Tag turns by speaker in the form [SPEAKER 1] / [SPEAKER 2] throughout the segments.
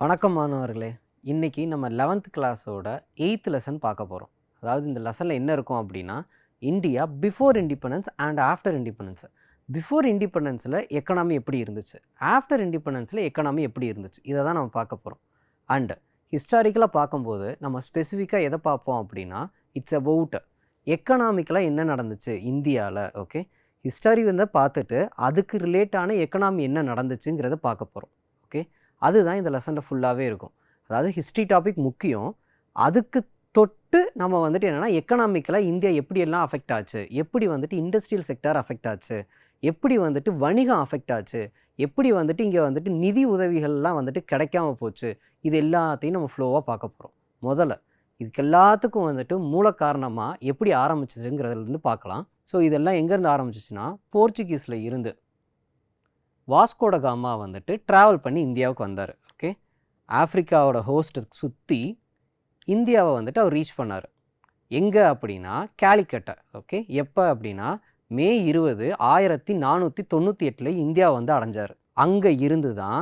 [SPEAKER 1] வணக்கம் மாணவர்களே. இன்றைக்கி நம்ம 11th கிளாஸோட 8th லெசன் பார்க்க போகிறோம். அதாவது இந்த லெசனில் என்ன இருக்கும் அப்படின்னா, India before independence and after independence. Before இண்டிபெண்டன்ஸில் எக்கனாமி எப்படி இருந்துச்சு, ஆஃப்டர் இண்டிபெண்டன்ஸில் எக்கனாமி எப்படி இருந்துச்சு, இதை தான் நம்ம பார்க்க போகிறோம். அண்ட் ஹிஸ்டாரிக்கலாக பார்க்கும்போது நம்ம ஸ்பெசிஃபிக்காக எதை பார்ப்போம் அப்படின்னா, இட்ஸ் அபவுட் எக்கனாமிக்கலாக என்ன நடந்துச்சு இந்தியாவில். ஓகே, ஹிஸ்டாரி வந்து பார்த்துட்டு அதுக்கு ரிலேட்டான எக்கனாமி என்ன நடந்துச்சுங்கிறத பார்க்க போகிறோம். ஓகே, அதுதான் இந்த லெசனில் ஃபுல்லாகவே இருக்கும். அதாவது ஹிஸ்ட்ரி டாபிக் முக்கியம், அதுக்கு தொட்டு நம்ம வந்துட்டு என்னென்னா எக்கனாமிக்கலாக இந்தியா எப்படியெல்லாம் அஃபெக்ட் ஆச்சு, எப்படி வந்துட்டு இண்டஸ்ட்ரியல் செக்டார் அஃபெக்ட் ஆச்சு, எப்படி வந்துட்டு வணிகம் அஃபெக்ட் ஆச்சு, எப்படி வந்துட்டு இங்கே வந்துட்டு நிதி உதவிகள்லாம் வந்துட்டு கிடைக்காம போச்சு, இது எல்லாத்தையும் நம்ம ஃப்ளோவாக பார்க்க போகிறோம். முதல்ல இதுக்கு எல்லாத்துக்கும் வந்துட்டு மூல காரணமாக எப்படி ஆரம்பிச்சிச்சுங்கிறதுலேருந்து பார்க்கலாம். ஸோ இதெல்லாம் எங்கேருந்து ஆரம்பிச்சிச்சுன்னா, போர்ச்சுகீஸில் இருந்து வாஸ்கோட காமா வந்துட்டு ட்ராவல் பண்ணி இந்தியாவுக்கு வந்தார். ஓகே, ஆஃப்ரிக்காவோட ஹோஸ்ட்டை சுற்றி இந்தியாவை வந்துட்டு அவர் ரீச் பண்ணார். எங்கே அப்படின்னா கேலிக்கட்டை. ஓகே, எப்போ அப்படின்னா மே 20, 1498 இந்தியாவை வந்து அடைஞ்சார். அங்கே இருந்து தான்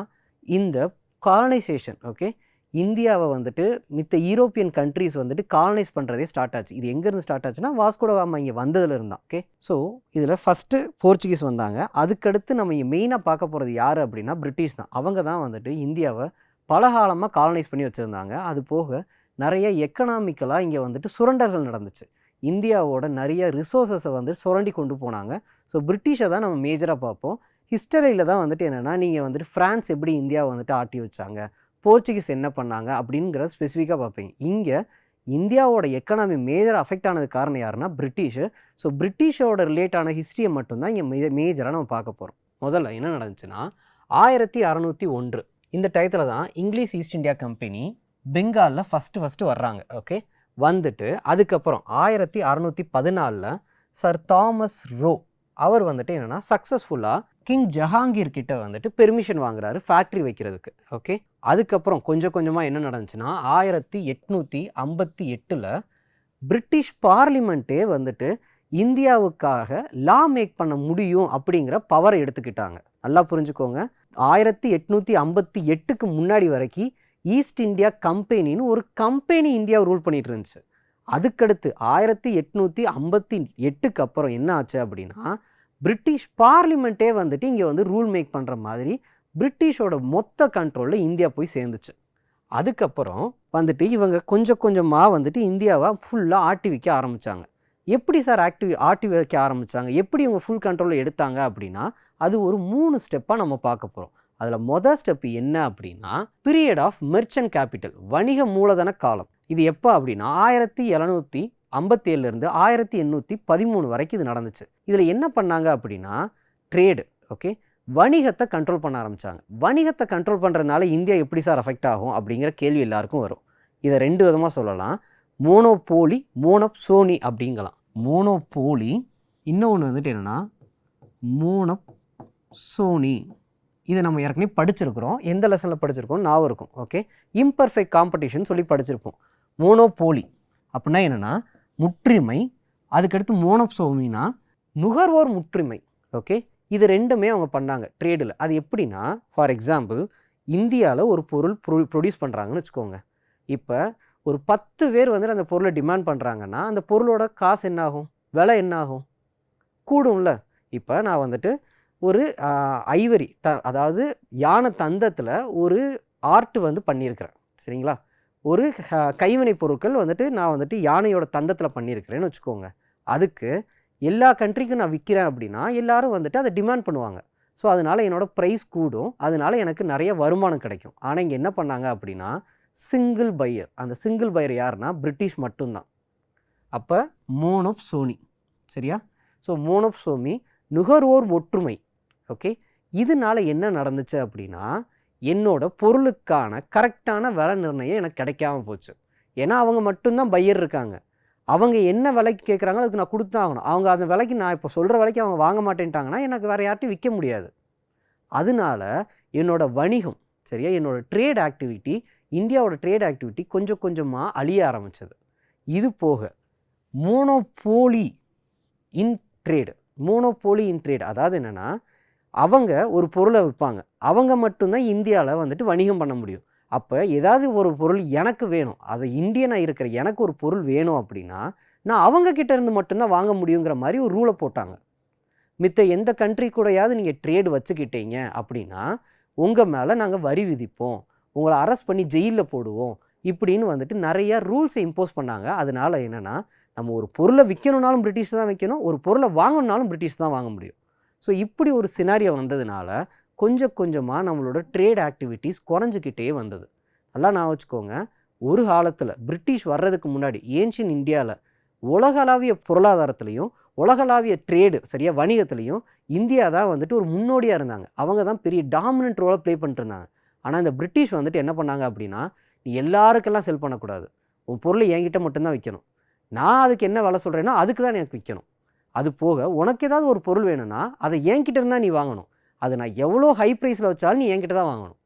[SPEAKER 1] இந்த காலனைசேஷன், ஓகே, இந்தியாவை வந்துட்டு மித்த யூரோப்பியன் கண்ட்ரீஸ் வந்துட்டு காலனைஸ் பண்ணுறதே ஸ்டார்ட் ஆச்சு. இது எங்கேருந்து ஸ்டார்ட் ஆச்சுன்னா வாஸ்கோட காமா இங்கே வந்ததில் இருந்தான். ஓகே, ஸோ இதில் ஃபஸ்ட்டு போர்ச்சுகீஸ் வந்தாங்க. அதுக்கடுத்து நம்ம இங்கே மெயினாக பார்க்க போகிறது யார் அப்படின்னா பிரிட்டிஷ் தான். அவங்க தான் வந்துட்டு இந்தியாவை பல காலமாக காலனைஸ் பண்ணி வச்சுருந்தாங்க. அது போக நிறைய எக்கனாமிக்கலாக இங்கே வந்துட்டு சுரண்டல்கள் நடந்துச்சு. இந்தியாவோட நிறைய ரிசோர்ஸஸை வந்து சுரண்டி கொண்டு போனாங்க. ஸோ பிரிட்டிஷை தான் நம்ம மேஜராக பார்ப்போம். ஹிஸ்டரியில் தான் வந்துட்டு என்னென்னா, நீங்கள் வந்துட்டு ஃப்ரான்ஸ் எப்படி இந்தியாவை வந்துட்டு ஆட்டி வச்சாங்க, போர்ச்சுகீஸ் என்ன பண்ணாங்க அப்படிங்கிறத ஸ்பெசிஃபிக்காக பார்ப்பீங்க. இங்கே இந்தியாவோட எக்கனாமி மேஜர் அஃபெக்ட் ஆனது காரணம் யாருன்னா பிரிட்டிஷு. ஸோ பிரிட்டிஷோட ரிலேட்டான ஹிஸ்ட்ரியை மட்டும்தான் இங்கே மேஜராக நம்ம பார்க்க போகிறோம். முதல்ல என்ன நடந்துச்சுன்னா, 1601 இந்த டயத்தில் தான் இங்கிலீஷ் ஈஸ்ட் இந்தியா கம்பெனி பெங்காலில் ஃபஸ்ட்டு வர்றாங்க. ஓகே, வந்துட்டு அதுக்கப்புறம் 1614 சர் தாமஸ் ரோ அவர் வந்துட்டு என்னென்னா சக்ஸஸ்ஃபுல்லாக கிங் ஜஹாங்கீர் கிட்ட வந்துட்டு பெர்மிஷன் வாங்குறாரு ஃபேக்ட்ரி வைக்கிறதுக்கு. ஓகே, அதுக்கப்புறம் கொஞ்சம் கொஞ்சமாக என்ன நடந்துச்சுன்னா, 1858 பிரிட்டிஷ் பார்லிமெண்ட்டே வந்துட்டு இந்தியாவுக்காக லா மேக் பண்ண முடியும் அப்படிங்கிற பவரை எடுத்துக்கிட்டாங்க. நல்லா புரிஞ்சுக்கோங்க, 1858க்கு முன்னாடி வரைக்கும் ஈஸ்ட் இந்தியா கம்பெனின்னு ஒரு கம்பெனி இந்தியாவை ரூல் பண்ணிட்டு இருந்துச்சு. அதுக்கடுத்து 1858க்கு அப்புறம் என்ன ஆச்சு அப்படின்னா, பிரிட்டிஷ் பார்லிமெண்ட்டே வந்துட்டு இங்கே வந்து ரூல் மேக் பண்ணுற மாதிரி பிரிட்டிஷோட மொத்த கண்ட்ரோலில் இந்தியா போய் சேர்ந்துச்சு. அதுக்கப்புறம் வந்துட்டு இவங்க கொஞ்சம் கொஞ்சமாக வந்துட்டு இந்தியாவை ஃபுல்லாக ஆட்டி வைக்க ஆரம்பித்தாங்க. எப்படி சார் ஆட்டி வைக்க ஆரம்பித்தாங்க, எப்படி இவங்க ஃபுல் கண்ட்ரோலில் எடுத்தாங்க அப்படின்னா, அது ஒரு 3 ஸ்டெப்பாக நம்ம பார்க்க போகிறோம். அதில் மொதல் ஸ்டெப் என்ன அப்படின்னா, பீரியட் ஆஃப் மெர்ச்சன்ட் கேபிட்டல், வணிக மூலதன காலம். இது எப்போ அப்படின்னா 1757 1813 வரைக்கும் இது நடந்துச்சு. இதில் என்ன பண்ணாங்க அப்படின்னா, ட்ரேடு, ஓகே, வணிகத்தை கண்ட்ரோல் பண்ண ஆரம்பித்தாங்க. வணிகத்தை கண்ட்ரோல் பண்ணுறதுனால இந்தியா எப்படி சார் அஃபெக்ட் ஆகும் அப்படிங்கிற கேள்வி எல்லாருக்கும் வரும். இதை 2 விதமாக சொல்லலாம். மோனோபோலி, மோனோப்சோனி அப்படிங்கலாம். மோனோபோலி, இன்னொன்று வந்துட்டு என்னென்னா மோனோப்சோனி. இதை நம்ம ஏற்கனவே படிச்சிருக்கிறோம். எந்த லெசனில் படிச்சிருக்கோம் ஞாபகம் இருக்கும். ஓகே, இம்பர்ஃபெக்ட் காம்படிஷன் சொல்லி படிச்சிருப்போம். மோனோபோலி அப்படின்னா என்னென்னா முற்றுமை, அதுக்கடுத்து மோனோப்சோமினா நுகர்வோர் முற்றுமை. ஓகே, இது 2மே அவங்க பண்ணாங்க ட்ரேடில். அது எப்படின்னா, ஃபார் எக்ஸாம்பிள் இந்தியாவில் ஒரு பொருள் ப்ரொடியூஸ் பண்ணுறாங்கன்னு வச்சுக்கோங்க. இப்போ ஒரு 10 பேர் வந்துட்டு அந்த பொருளை டிமாண்ட் பண்ணுறாங்கன்னா, அந்த பொருளோட காசு என்னாகும், விலை என்னாகும், கூடும்ல. இப்போ நான் வந்துட்டு ஒரு ஐவரி அதாவது யானை தந்தத்தில் ஒரு ஆர்ட் வந்து பண்ணியிருக்கிறேன், சரிங்களா. ஒரு கைவினை பொருட்கள் வந்துட்டு நான் வந்துட்டு யானையோட தந்தத்தில் பண்ணியிருக்கிறேன்னு வச்சுக்கோங்க. அதுக்கு எல்லா கண்ட்ரிக்கும் நான் விற்கிறேன் அப்படின்னா எல்லோரும் வந்துட்டு அதை டிமாண்ட் பண்ணுவாங்க. ஸோ அதனால் என்னோடய ப்ரைஸ் கூடும், அதனால் எனக்கு நிறைய வருமானம் கிடைக்கும். ஆனால் இங்கே என்ன பண்ணாங்க அப்படின்னா, சிங்கிள் பையர். அந்த சிங்கிள் பையர் யாருன்னா பிரிட்டிஷ் மட்டும்தான். அப்போ மோனோப்சோனி, சரியா. ஸோ மோனோப்சோமி, நுகர்வோர் ஒற்றுமை. ஓகே, இதனால் என்ன நடந்துச்சு அப்படின்னா, என்னோட பொருளுக்கான கரெக்டான விலை நிர்ணயம் எனக்கு கிடைக்காம போச்சு. ஏன்னா அவங்க மட்டும்தான் பையர் இருக்காங்க. அவங்க என்ன விலைக்கு கேட்குறாங்களோ அதுக்கு நான் கொடுத்து தான் ஆகணும். அவங்க அந்த விலைக்கு, நான் இப்போ சொல்கிற விலைக்கு அவங்க வாங்க மாட்டேன்ட்டாங்கன்னா எனக்கு வேறு யார்ட்டையும் விற்க முடியாது. அதனால என்னோடய வணிகம், சரியா, என்னோடய ட்ரேட் ஆக்டிவிட்டி, இந்தியாவோட ட்ரேட் ஆக்டிவிட்டி கொஞ்சம் கொஞ்சமாக அழிய ஆரம்பித்தது. இது போக monopoly in trade. Monopoly in trade அதாவது என்னென்னா, அவங்க ஒரு பொருளை விற்பாங்க, அவங்க மட்டும்தான் இந்தியாவில் வந்துட்டு வணிகம் பண்ண முடியும். அப்போ ஏதாவது ஒரு பொருள் எனக்கு வேணும், அது இந்தியனாக இருக்கிற எனக்கு ஒரு பொருள் வேணும் அப்படின்னா நான் அவங்கக்கிட்ட இருந்து மட்டும்தான் வாங்க முடியுங்கிற மாதிரி ஒரு ரூலை போட்டாங்க. மித்த எந்த கண்ட்ரி கூடயாவது நீங்கள் ட்ரேடு வச்சுக்கிட்டீங்க அப்படின்னா உங்கள் மேலே நாங்கள் வரி விதிப்போம், உங்களை அரெஸ்ட் பண்ணி ஜெயிலில் போடுவோம் இப்படின்னு வந்துட்டு நிறையா ரூல்ஸை இம்போஸ் பண்ணாங்க. அதனால் என்னென்னா நம்ம ஒரு பொருளை விற்கணுன்னாலும் பிரிட்டிஷ் தான் விற்கணும், ஒரு பொருளை வாங்கணுன்னாலும் பிரிட்டிஷ் தான் வாங்க முடியும். ஸோ இப்படி ஒரு சினாரியோ வந்ததுனால கொஞ்சம் கொஞ்சமாக நம்மளோட ட்ரேட் ஆக்டிவிட்டீஸ் குறைஞ்சிக்கிட்டே வந்தது. நல்லா நான் வச்சுக்கோங்க, ஒரு காலத்தில் பிரிட்டிஷ் வர்றதுக்கு முன்னாடி ஏன்ஷியன் இந்தியாவில் உலகளாவிய பொருளாதாரத்துலேயும் உலகளாவிய ட்ரேடு சரியாக வணிகத்துலேயும் இந்தியா தான் வந்துட்டு ஒரு முன்னோடியாக இருந்தாங்க. அவங்க தான் பெரிய டாமினன்ட் ரோலை ப்ளே பண்ணிட்டு இருந்தாங்க. ஆனால் இந்த பிரிட்டிஷ் வந்துட்டு என்ன பண்ணாங்க அப்படின்னா, நீ எல்லாருக்கெல்லாம் செல் பண்ணக்கூடாது, உன் பொருளை என்கிட்ட மட்டும்தான் விற்கணும், நான் அதுக்கு என்ன விலை சொல்கிறேன்னா அதுக்கு தான் எனக்கு விற்கணும், அது போக உனக்கு ஏதாவது ஒரு பொருள் வேணும்னா அதை என்கிட்ட இருந்தால் நீ வாங்கணும், அது நான் எவ்வளோ ஹை ப்ரைஸில் வச்சாலும் நீ என்கிட்ட தான் வாங்கணும்,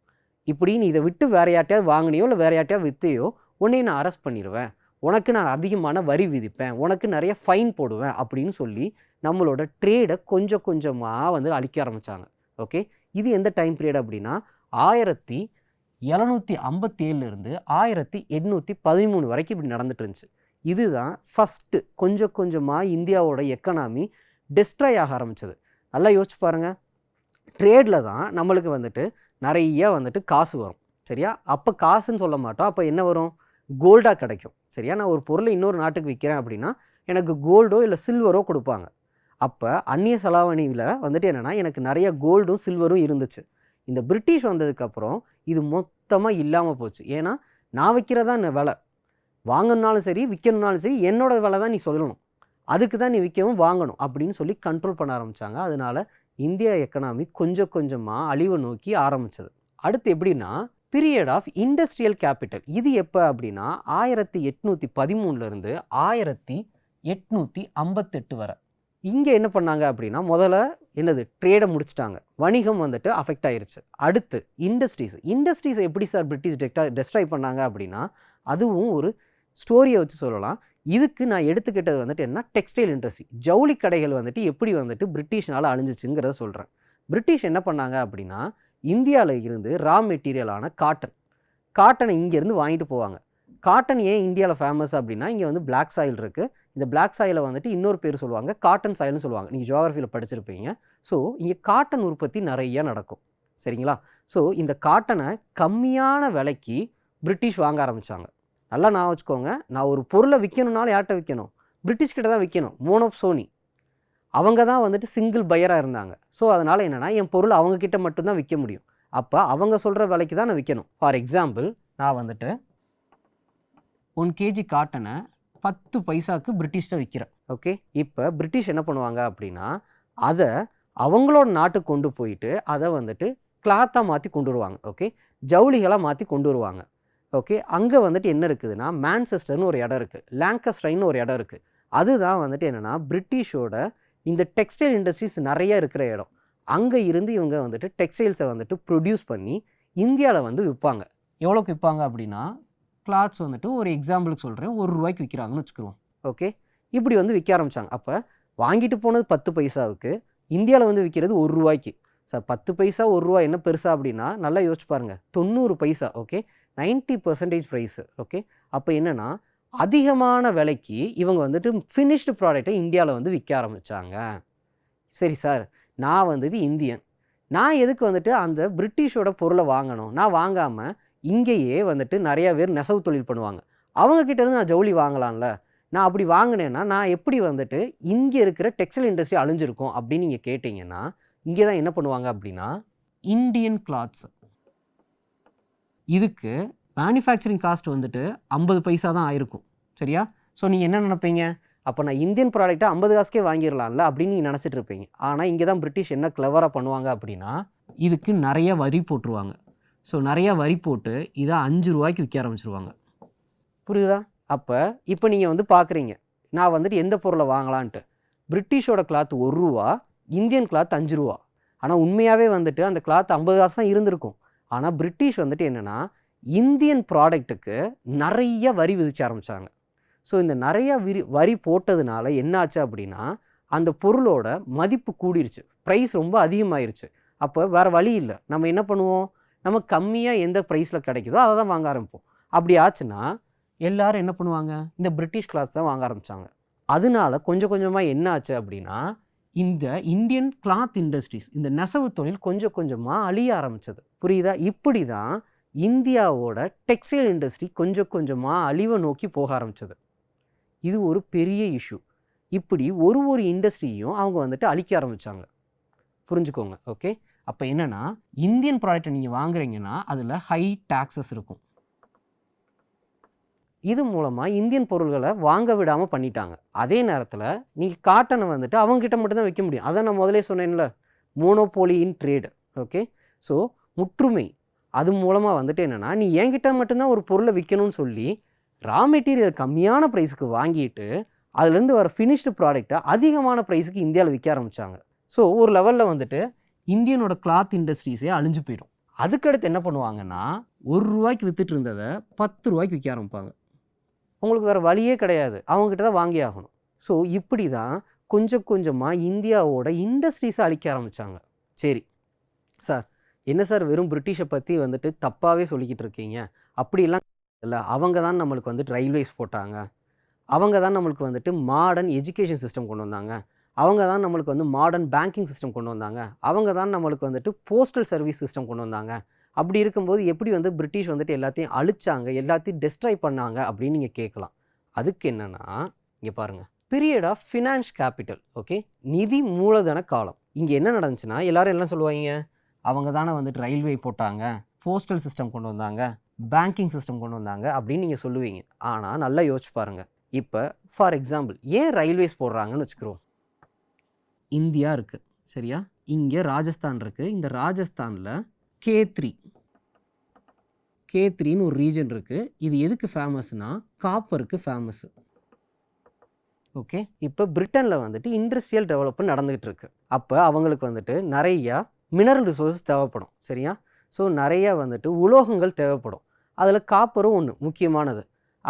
[SPEAKER 1] இப்படி நீ இதை விட்டு வேறு யார்ட்டையாவது வாங்கினியோ இல்லை வேறு யார்ட்டையாவது விற்றையோ உன்னையும் நான் அரெஸ்ட் பண்ணிடுவேன், உனக்கு நான் அதிகமான வரி விதிப்பேன், உனக்கு நிறைய ஃபைன் போடுவேன் அப்படின்னு சொல்லி நம்மளோட ட்ரேடை கொஞ்சம் கொஞ்சமாக வந்து அழிக்க ஆரம்பித்தாங்க. ஓகே, இது எந்த டைம் பீரியட் அப்படின்னா 1757 1813 வரைக்கும் இப்படி நடந்துட்டு இருந்துச்சு. இதுதான் ஃபஸ்ட்டு கொஞ்சம் கொஞ்சமாக இந்தியாவோட எக்கனாமி டெஸ்ட்ராய் ஆக ஆரம்பித்தது. நல்லா யோசிச்சு பாருங்கள், ட்ரேடில் தான் நம்மளுக்கு வந்துட்டு நிறைய வந்துட்டு காசு வரும் சரியா. அப்போ காசுன்னு சொல்ல மாட்டோம், அப்போ என்ன வரும், கோல்டாக கிடைக்கும் சரியா. நான் ஒரு பொருளை இன்னொரு நாட்டுக்கு விற்கிறேன் அப்படின்னா எனக்கு கோல்டோ இல்லை சில்வரோ கொடுப்பாங்க. அப்போ அந்நிய செலாவணியில் வந்துட்டு என்னென்னா எனக்கு நிறைய கோல்டும் சில்வரும் இருந்துச்சு. இந்த பிரிட்டிஷ் வந்ததுக்கப்புறம் இது மொத்தமாக இல்லாமல் போச்சு. ஏன்னா நான் விற்கிறதா விலை, வாங்கணுனாலும் சரி விற்கணுனாலும் சரி என்னோடய விலை தான் நீ சொல்லணும், அதுக்கு தான் நீ விற்கவும் வாங்கணும் அப்படின்னு சொல்லி கண்ட்ரோல் பண்ண ஆரம்பித்தாங்க. அதனால் இந்தியா எக்கனாமி கொஞ்சம் கொஞ்சமாக அழிவை நோக்கி ஆரம்பித்தது. அடுத்து எப்படின்னா பீரியட் ஆஃப் இண்டஸ்ட்ரியல் கேபிட்டல். இது எப்போ அப்படின்னா 1813 1858 வரை. இங்கே என்ன பண்ணாங்க அப்படின்னா முதல்ல என்னது ட்ரேடை முடிச்சிட்டாங்க, வணிகம் வந்துட்டு அஃபெக்ட் ஆயிருச்சு. அடுத்து இண்டஸ்ட்ரீஸை எப்படி சார் பிரிட்டிஷ் டெஸ்ட்ராய் பண்ணாங்க அப்படின்னா அதுவும் ஒரு ஸ்டோரியை வச்சு சொல்லலாம். இதுக்கு நான் எடுத்துக்கிட்டது வந்துட்டு என்ன, டெக்ஸ்டைல் இண்டஸ்ட்ரி, ஜவுளி கடைகள் வந்துட்டு எப்படி வந்துட்டு பிரிட்டிஷ்னால் அழிஞ்சிச்சுங்கிறத சொல்கிறேன். பிரிட்டிஷ் என்ன பண்ணாங்க அப்படின்னா இந்தியாவில் இருந்து ரா மெட்டீரியலான காட்டனை இங்கேருந்து வாங்கிட்டு போவாங்க. காட்டன் ஏன் இந்தியாவில் ஃபேமஸ் அப்படின்னா இங்கே வந்து பிளாக் சாயில் இருக்குது, இந்த பிளாக் சாயிலை வந்துட்டு இன்னொரு பேர் சொல்லுவாங்க காட்டன் சாயில்னு சொல்லுவாங்க, நீங்கள் ஜியோகிரஃபியில் படிச்சிருப்பீங்க. ஸோ இங்கே காட்டன் உற்பத்தி நிறையா நடக்கும் சரிங்களா. ஸோ இந்த காட்டனை கம்மியான விலைக்கு பிரிட்டிஷ் வாங்க ஆரம்பித்தாங்க. நல்லா நான் வச்சுக்கோங்க, நான் ஒரு பொருளை விற்கணுன்னாலும் யார்கிட்ட விற்கணும், பிரிட்டிஷ்கிட்ட தான் விற்கணும். மோனோப்சோனி அவங்க தான் வந்துட்டு சிங்கிள் பையராக இருந்தாங்க. ஸோ அதனால் என்னென்னா என் பொருள் அவங்கக்கிட்ட மட்டும்தான் விற்க முடியும், அப்போ அவங்க சொல்கிற விலைக்கு தான் நான் விற்கணும். ஃபார் எக்ஸாம்பிள் நான் வந்துட்டு 1 kg காட்டனை 10 பைசாவுக்கு பிரிட்டிஷ்ட விற்கிறேன். ஓகே, இப்போ பிரிட்டிஷ் என்ன பண்ணுவாங்க அப்படின்னா அதை அவங்களோட நாட்டுக்கு கொண்டு போயிட்டு அதை வந்துட்டு கிளாத்தாக மாற்றி கொண்டு வருவாங்க. ஓகே, ஜவுளிகளாக மாற்றி கொண்டு வருவாங்க. ஓகே, அங்கே வந்துட்டு என்ன இருக்குதுன்னா மான்செஸ்டர்னு ஒரு இடம் இருக்குது, லாங்கஸ்டர்னு ஒரு இடம் இருக்குது. அதுதான் வந்துட்டு என்னென்னா பிரிட்டிஷோட இந்த டெக்ஸ்டைல் இண்டஸ்ட்ரீஸ் நிறைய இருக்கிற இடம். அங்கே இருந்து இவங்க வந்துட்டு டெக்ஸ்டைல்ஸை வந்துட்டு ப்ரொடியூஸ் பண்ணி இந்தியாவில் வந்து விற்பாங்க. எவ்வளோக்கு விற்பாங்க அப்படின்னா கிளாத்ஸ் வந்துட்டு ஒரு எக்ஸாம்பிளுக்கு சொல்கிறேன், ₹1 விற்கிறாங்கன்னு வச்சுக்குவோம். ஓகே, இப்படி வந்து விற்க ஆரம்பித்தாங்க. அப்போ வாங்கிட்டு போனது 10 பைசாவுக்கு, இந்தியாவில் வந்து விற்கிறது ₹1. சார் 10 பைசா ₹1 என்ன பெருசா அப்படின்னா நல்லா யோசிச்சு பாருங்கள், 90 பைசா. Okay, 90% price. ஓகே, அப்போ என்னென்னா அதிகமான விலைக்கு இவங்க வந்துட்டு ஃபினிஷ்டு ப்ராடக்டை இந்தியாவில் வந்து விற்க ஆரம்பித்தாங்க. சரி சார், நான் வந்தது இந்தியன், நான் எதுக்கு வந்துட்டு அந்த பிரிட்டிஷோட பொருளை வாங்கணும், நான் வாங்காமல் இங்கேயே வந்துட்டு நிறையா பேர் நெசவு தொழில் பண்ணுவாங்க, அவங்கக்கிட்டேருந்து நான் ஜவுளி வாங்கலாம்ல, நான் அப்படி வாங்கினேன்னா நான் எப்படி வந்துட்டு இங்கே இருக்கிற டெக்ஸ்டைல் இண்டஸ்ட்ரி அழிஞ்சிருக்கும் அப்படின்னு நீங்கள் கேட்டிங்கன்னா இங்கே தான் என்ன பண்ணுவாங்க அப்படின்னா இந்தியன் கிளாத்ஸ், இதுக்கு மேனுஃபேக்சரிங் காஸ்ட் வந்துட்டு 50 பைசா தான் ஆயிருக்கும் சரியா. ஸோ நீங்கள் என்ன நினைப்பீங்க, அப்போ நான் இந்தியன் ப்ராடக்ட்டை 50 காசுக்கே வாங்கிடலாம்ல அப்படின்னு நீங்கள் நினச்சிட்டு இருப்பீங்க. ஆனால் இங்கே தான் பிரிட்டிஷ் என்ன கிளவராக பண்ணுவாங்க அப்படின்னா இதுக்கு நிறைய வரி போட்டுருவாங்க. ஸோ நிறையா வரி போட்டு இதை ₹5 விற்க ஆரம்பிச்சிருவாங்க. புரியுதா? அப்போ இப்போ நீங்கள் வந்து பார்க்குறீங்க நான் வந்துட்டு எந்த பொருளை வாங்கலான்ட்டு, பிரிட்டிஷோட கிளாத் ₹1, இந்தியன் கிளாத் ₹5. ஆனால் உண்மையாகவே வந்துட்டு அந்த கிளாத் 50 காசு தான் இருந்திருக்கும். ஆனால் பிரிட்டிஷ் வந்துட்டு என்னென்னா இந்தியன் ப்ராடக்ட்டுக்கு நிறைய வரி விதிச்ச ஆரம்பித்தாங்க. ஸோ இந்த நிறையா வரி போட்டதுனால என்னாச்சு அப்படின்னா அந்த பொருளோட மதிப்பு கூடிருச்சு, ப்ரைஸ் ரொம்ப அதிகமாகிருச்சு. அப்போ வேறு வழி இல்லை, நம்ம என்ன பண்ணுவோம், நம்ம கம்மியாக எந்த ப்ரைஸில் கிடைக்குதோ அதை தான் வாங்க ஆரம்பிப்போம். அப்படி ஆச்சுன்னா எல்லாரும் என்ன பண்ணுவாங்க, இந்த பிரிட்டிஷ் கிளாத்ஸ் தான் வாங்க ஆரம்பித்தாங்க. அதனால கொஞ்சம் கொஞ்சமாக என்ன ஆச்சு அப்படின்னா, இந்த இந்தியன் கிளாத் இண்டஸ்ட்ரீஸ், இந்த நெசவு தொழில் கொஞ்சம் கொஞ்சமாக அழிய ஆரம்பிச்சது. புரியுதா? இப்படி தான் இந்தியாவோட டெக்ஸ்டைல் இண்டஸ்ட்ரி கொஞ்சம் கொஞ்சமாக அழிவை நோக்கி போக ஆரம்பிச்சது. இது ஒரு பெரிய இஷ்யூ. இப்படி ஒரு ஒரு இண்டஸ்ட்ரியும் அவங்க வந்துட்டு அழிக்க ஆரம்பித்தாங்க. புரிஞ்சுக்கோங்க. ஓகே, அப்போ என்னென்னா, இந்தியன் ப்ராடக்டை நீங்கள் வாங்குறீங்கன்னா அதில் ஹை டாக்ஸஸ் இருக்கும். இது மூலமாக இந்தியன் பொருள்களை வாங்க விடாமல் பண்ணிட்டாங்க. அதே நேரத்தில் நீங்கள் காட்டனை வந்துட்டு அவங்ககிட்ட மட்டும்தான் விற்க முடியும். அதை நான் முதலே சொன்னேன்ல, monopoly in trade. Okay, so முற்றுமை. அது மூலமாக வந்துட்டு என்னென்னா, நீ என்கிட்ட மட்டும்தான் ஒரு பொருளை விற்கணும்னு சொல்லி ரா மெட்டீரியல் கம்மியான ப்ரைஸுக்கு வாங்கிட்டு அதுலேருந்து வர ஃபினிஷ்டு ப்ராடக்டை அதிகமான ப்ரைஸுக்கு இந்தியாவில் விற்க ஆரம்பித்தாங்க. ஸோ ஒரு லெவலில் வந்துட்டு இந்தியனோட கிளாத் இண்டஸ்ட்ரீஸே அழிஞ்சு போயிடும். அதுக்கடுத்து என்ன பண்ணுவாங்கன்னா, ₹1 விற்றுட்டு இருந்ததை ₹10 விற்க ஆரம்பிப்பாங்க. உங்களுக்கு வேறு வழியே கிடையாது, அவங்ககிட்ட தான் வாங்கி ஆகணும். ஸோ இப்படி தான் கொஞ்சம் கொஞ்சமாக இந்தியாவோட இண்டஸ்ட்ரீஸை அழிக்க ஆரம்பித்தாங்க. சரி சார், என்ன சார் வெறும் பிரிட்டிஷை பற்றி வந்துட்டு தப்பாகவே சொல்லிக்கிட்டு இருக்கீங்க, அப்படிலாம் இல்லை. அவங்க தான் நம்மளுக்கு வந்துட்டு ரயில்வேஸ் போட்டாங்க, அவங்க தான் நம்மளுக்கு வந்துட்டு மாடர்ன் எஜுகேஷன் சிஸ்டம் கொண்டு வந்தாங்க, அவங்க தான் நம்மளுக்கு வந்து மாடர்ன் பேங்கிங் சிஸ்டம் கொண்டு வந்தாங்க, அவங்க தான் நம்மளுக்கு வந்துட்டு போஸ்டல் சர்வீஸ் சிஸ்டம் கொண்டு வந்தாங்க. அப்படி இருக்கும்போது எப்படி வந்து பிரிட்டிஷ் வந்துட்டு எல்லாத்தையும் அழிச்சாங்க, எல்லாத்தையும் டெஸ்ட்ராய் பண்ணாங்க அப்படின்னு நீங்கள் கேட்கலாம். அதுக்கு என்னென்னா, இங்கே பாருங்கள், period of finance capital. Okay, நிதி மூலதன காலம். இங்கே என்ன நடந்துச்சுன்னா, எல்லாரும் என்ன சொல்லுவாங்க, அவங்க தானே வந்துட்டு ரயில்வே போட்டாங்க, போஸ்டல் சிஸ்டம் கொண்டு வந்தாங்க, பேங்கிங் சிஸ்டம் கொண்டு வந்தாங்க அப்படின்னு நீங்கள் சொல்லுவீங்க. ஆனால் நல்லா யோசிச்சு பாருங்கள். இப்போ ஃபார் எக்ஸாம்பிள் ஏன் ரயில்வேஸ் போடுறாங்கன்னு வச்சுக்கிறோம். இந்தியா இருக்குது சரியா, இங்கே ராஜஸ்தான் இருக்குது. இந்த ராஜஸ்தானில் K3ன்னு ஒரு ரீஜன் இருக்குது. இது எதுக்கு ஃபேமஸ்னா காப்பருக்கு ஃபேமஸ்ஸு. ஓகே, இப்போ பிரிட்டனில் வந்துட்டு இண்டஸ்ட்ரியல் டெவலப்மெண்ட் நடந்துகிட்டு இருக்கு. அப்போ அவங்களுக்கு வந்துட்டு நிறையா மினரல் ரிசோர்ஸஸ் தேவைப்படும் சரியா. ஸோ நிறையா வந்துட்டு உலோகங்கள் தேவைப்படும். அதில் காப்பரும் ஒன்று முக்கியமானது.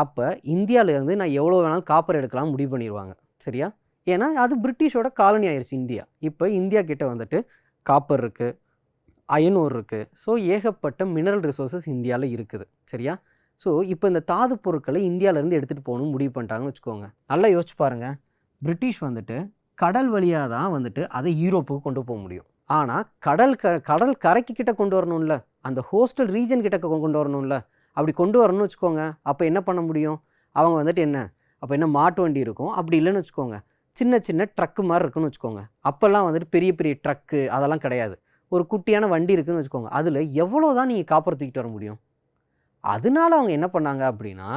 [SPEAKER 1] அப்போ இந்தியாவிலேருந்து நான் எவ்வளோ வேணாலும் காப்பர் எடுக்கலாம்னு முடிவு பண்ணிடுவாங்க சரியா. ஏன்னா அது பிரிட்டிஷோட காலனி ஆயிடுச்சு இந்தியா. இப்போ இந்தியா கிட்ட வந்துட்டு காப்பர் இருக்குது, அயன் ஓர் இருக்குது. ஸோ ஏகப்பட்ட மினரல் ரிசோர்ஸஸ் இந்தியாவில் இருக்குது சரியா. ஸோ இப்போ இந்த தாது பொருட்களை இந்தியாவிலேருந்து எடுத்துகிட்டு போகணும்னு முடிவு பண்ணிட்டாங்கன்னு வச்சுக்கோங்க. நல்லா யோசிச்சு பாருங்கள், பிரிட்டிஷ் வந்துட்டு கடல் வழியாக தான் வந்துட்டு அதை யூரோப்புக்கு கொண்டு போக முடியும். ஆனால் கடல் கரைக்கு கிட்ட கொண்டு வரணும்ல, அந்த ஹோஸ்டல் ரீஜன் கிட்ட கொண்டு வரணும்ல. அப்படி கொண்டு வரணும்னு வச்சுக்கோங்க, அப்போ என்ன பண்ண முடியும், அவங்க வந்துட்டு என்ன, அப்போ என்ன மாட்டு வண்டி இருக்கும். அப்படி இல்லைன்னு வச்சுக்கோங்க, சின்ன சின்ன ட்ரக்கு மாதிரி இருக்குன்னு வச்சுக்கோங்க. அப்போல்லாம் வந்துட்டு பெரிய பெரிய ட்ரக்கு அதெல்லாம் கிடையாது. ஒரு குட்டியான வண்டி இருக்குதுன்னு வச்சுக்கோங்க. அதில் எவ்வளோ தான் நீங்கள் காப்பர் தூக்கிட்டு வர முடியும். அதனால அவங்க என்ன பண்ணாங்க அப்படின்னா,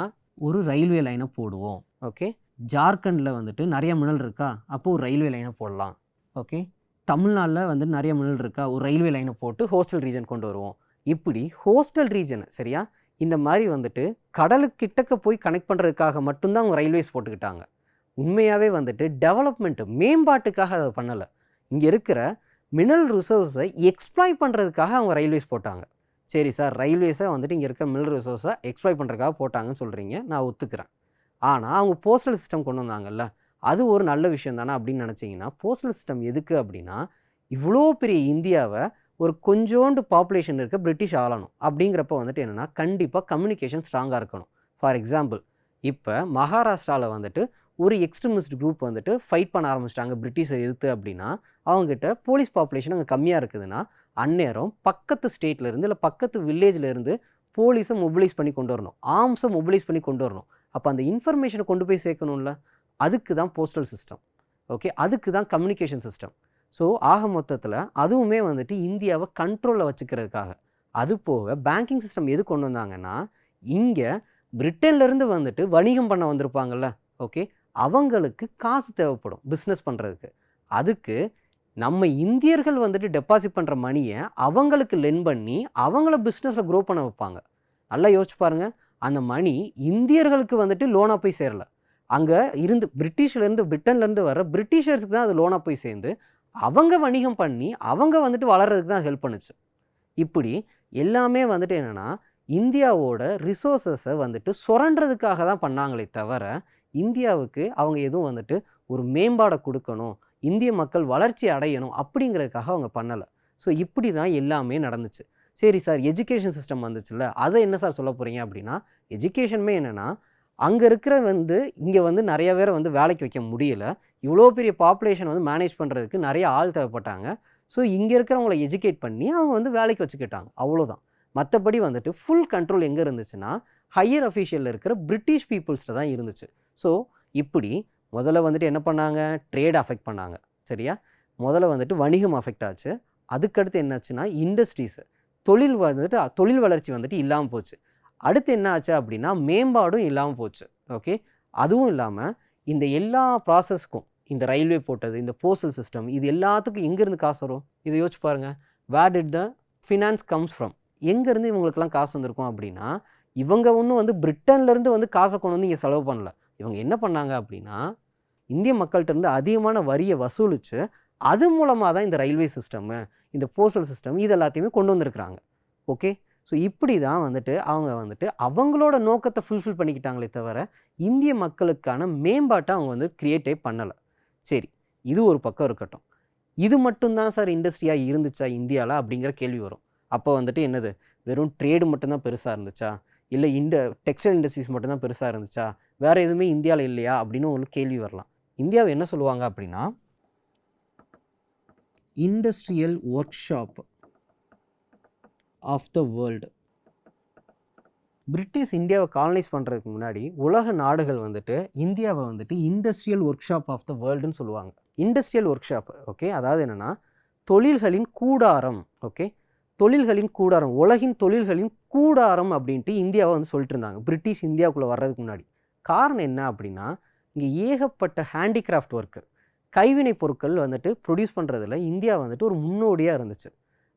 [SPEAKER 1] ஒரு ரயில்வே லைனை போடுவோம். ஓகே, ஜார்க்கண்டில் வந்துட்டு நிறைய மினல் இருக்கா, அப்போது ஒரு ரயில்வே லைனை போடலாம். ஓகே, தமிழ்நாட்டில் வந்து நிறைய மினல் இருக்கா, ஒரு ரயில்வே லைனை போட்டு ஹோஸ்டல் ரீஜன் கொண்டு வருவோம். இப்படி ஹோஸ்டல் ரீஜன் சரியா, இந்த மாதிரி வந்துட்டு கடலுக்கிட்டக்க போய் கனெக்ட் பண்ணுறதுக்காக மட்டும்தான் அவங்க ரயில்வேஸ் போட்டுக்கிட்டாங்க. உண்மையாகவே வந்துட்டு டெவலப்மெண்ட்டு மேம்பாட்டுக்காக அதை பண்ணலை. இங்கே இருக்கிற மினரல் ரிசோர்ஸை எக்ஸ்ப்ளாய் பண்ணுறதுக்காக அவங்க ரயில்வேஸ் போட்டாங்க. சரி சார், ரயில்வேஸை வந்துட்டு இங்கே இருக்க மினரல் ரிசோர்ஸை எக்ஸ்ப்ளாய் பண்ணுறதுக்காக போட்டாங்கன்னு சொல்கிறீங்க, நான் ஒத்துக்கிறேன். ஆனால் அவங்க போஸ்டல் சிஸ்டம் கொண்டு வந்தாங்கல்ல, அது ஒரு நல்ல விஷயம் தானே அப்படின்னு நினச்சிங்கன்னா, போஸ்டல் சிஸ்டம் எதுக்கு அப்படின்னா, இவ்வளோ பெரிய இந்தியாவை ஒரு கொஞ்சோண்டு பாப்புலேஷன் இருக்க பிரிட்டிஷ் ஆளணும். அப்படிங்கிறப்ப வந்துட்டு என்னென்னா, கண்டிப்பாக கம்யூனிகேஷன் ஸ்ட்ராங்காக இருக்கணும். ஃபார் எக்ஸாம்பிள், இப்போ மகாராஷ்டிராவில் வந்துட்டு ஒரு எக்ஸ்ட்ரீமிஸ்ட் குரூப் வந்துட்டு ஃபைட் பண்ண ஆரம்பிச்சிட்டாங்க பிரிட்டிஷை எதிர்த்து அப்படின்னா, அவங்ககிட்ட போலீஸ் பாப்புலேஷன் அங்கே கம்மியாக இருக்குதுன்னா, அந்நேரம் பக்கத்து ஸ்டேட்லேருந்து இல்லை பக்கத்து வில்லேஜ்லேருந்து போலீஸை மொபிலைஸ் பண்ணி கொண்டு வரணும், ஆர்ம்ஸை மொபிலைஸ் பண்ணி கொண்டு வரணும். அப்போ அந்த இன்ஃபர்மேஷனை கொண்டு போய் சேர்க்கணும்ல, அதுக்கு தான் போஸ்டல் சிஸ்டம். ஓகே, அதுக்கு தான் கம்யூனிகேஷன் சிஸ்டம். ஸோ ஆக மொத்தத்தில் அதுவுமே வந்துட்டு இந்தியாவை கண்ட்ரோலில் வச்சுக்கிறதுக்காக. அது போக பேங்கிங் சிஸ்டம் எது கொண்டு வந்தாங்கன்னா, இங்கே பிரிட்டன்லேருந்து வந்துட்டு வணிகம் பண்ண வந்திருப்பாங்கள்ல, ஓகே, அவங்களுக்கு காசு தேவைப்படும் பிஸ்னஸ் பண்ணுறதுக்கு. அதுக்கு நம்ம இந்தியர்கள் வந்துட்டு டெபாசிட் பண்ணுற மணியை அவங்களுக்கு லென் பண்ணி அவங்கள பிஸ்னஸில் க்ரோ பண்ண வைப்பாங்க. நல்லா யோசிச்சு பாருங்கள், அந்த மணி இந்தியர்களுக்கு வந்துட்டு லோனாக போய் சேரலை, அங்கே இருந்து பிரிட்டன்லேருந்து வர பிரிட்டிஷர்ஸுக்கு தான் அது லோனாக போய் சேர்ந்து அவங்க வணிகம் பண்ணி அவங்க வந்துட்டு வளர்கிறதுக்கு தான் ஹெல்ப் பண்ணுச்சு. இப்படி எல்லாமே வந்துட்டு என்னென்னா, இந்தியாவோட ரிசோர்ஸஸை வந்துட்டு சுரண்டுறதுக்காக தான் பண்ணாங்களே தவிர, இந்தியாவுக்கு அவங்க எதுவும் வந்துட்டு ஒரு மேம்பாடை கொடுக்கணும், இந்திய மக்கள் வளர்ச்சி அடையணும் அப்படிங்கிறதுக்காக அவங்க பண்ணலை. ஸோ இப்படி தான் எல்லாமே நடந்துச்சு. சரி சார் எஜுகேஷன் சிஸ்டம் வந்துச்சுல்ல, அதை என்ன சார் சொல்ல போகிறீங்க அப்படின்னா, எஜுகேஷனுமே என்னென்னா அங்கே இருக்கிற இங்கே நிறைய பேரை வேலைக்கு வைக்க முடியல. இவ்வளோ பெரிய பாப்புலேஷன் மேனேஜ் பண்ணுறதுக்கு நிறைய ஆள் தேவைப்பட்டாங்க. ஸோ இங்கே இருக்கிறவங்கள எஜுகேட் பண்ணி அவங்க வேலைக்கு வச்சுக்கிட்டாங்க, அவ்வளோதான். மற்றபடி ஃபுல் கண்ட்ரோல் எங்கே இருந்துச்சுன்னா ஹையர் அஃபீஷியலில் இருக்கிற பிரிட்டிஷ் பீப்புள்ஸ்ட்டு தான் இருந்துச்சு. ஸோ இப்படி முதல்ல என்ன பண்ணாங்க, ட்ரேட் அஃபெக்ட் பண்ணாங்க. சரியா, முதல்ல வணிகம் அஃபெக்ட் ஆச்சு. அதுக்கடுத்து என்னாச்சுன்னா இண்டஸ்ட்ரீஸு, தொழில் வளர்ச்சி இல்லாமல் போச்சு. அடுத்து என்ன ஆச்சு அப்படின்னா மேம்பாடும் இல்லாமல் போச்சு. ஓகே, அதுவும் இல்லாமல் இந்த எல்லா ப்ராசஸ்க்கும், இந்த ரயில்வே போட்டது, இந்த போஸ்டல் சிஸ்டம், இது எல்லாத்துக்கும் எங்கேருந்து காசு வரும்? இதை யோசிச்சு பாருங்கள். Where did the finance comes from? எங்கேருந்து இவங்களுக்கெல்லாம் காசு வந்திருக்கும் அப்படின்னா, இவங்க ஒன்றும் பிரிட்டன்லேருந்து காசை கொண்டு இங்கே செலவு பண்ணல. இவங்க என்ன பண்ணாங்க அப்படின்னா, இந்திய மக்கள்கிட்ட இருந்து அதிகமான வரியை வசூலித்து அது மூலமாக தான் இந்த ரயில்வே சிஸ்டமு, இந்த போஸ்டல் சிஸ்டம், இது எல்லாத்தையுமே கொண்டு வந்திருக்கிறாங்க. ஓகே, ஸோ இப்படி தான் அவங்க அவங்களோட நோக்கத்தை ஃபுல்ஃபில் பண்ணிக்கிட்டாங்களே தவிர இந்திய மக்களுக்கான மேம்பாட்டை அவங்க க்ரியேட்டே பண்ணலை. சரி, இது ஒரு பக்கம் இருக்கட்டும். இது மட்டும்தான் சார் இண்டஸ்ட்ரியாக இருந்துச்சா இந்தியாவில் அப்படிங்கிற கேள்வி வரும். அப்போ என்னது, வெறும் ட்ரேடு மட்டும்தான் பெருசாக இருந்துச்சா, இல்லை டெக்ஸ்டைல் இண்டஸ்ட்ரீஸ் மட்டும்தான் பெருசாக இருந்துச்சா, வேறு எதுவுமே இந்தியாவில் இல்லையா அப்படின்னு உங்களுக்கு கேள்வி வரலாம். இந்தியாவை என்ன சொல்லுவாங்க அப்படின்னா, industrial workshop of the world. British இந்தியாவை காலனைஸ் பண்ணுறதுக்கு முன்னாடி உலக நாடுகள் இந்தியாவை industrial workshop of the வேர்ல்டுன்னு சொல்லுவாங்க. இண்டஸ்ட்ரியல் ஒர்க் ஷாப், ஓகே, அதாவது என்னென்னா தொழில்களின் கூடாரம். ஓகே, தொழில்களின் கூடாரம், உலகின் தொழில்களின் கூடாரம் அப்படின்ட்டு இந்தியாவை சொல்லிட்டு இருந்தாங்க பிரிட்டிஷ் இந்தியாவுக்குள்ளே வர்றதுக்கு முன்னாடி. காரணம் என்ன அப்படின்னா, இங்கே ஏகப்பட்ட ஹேண்டிகிராஃப்ட் ஒர்க்கு, கைவினை பொருட்கள் ப்ரொடியூஸ் பண்ணுறதுல இந்தியா ஒரு முன்னோடியாக இருந்துச்சு.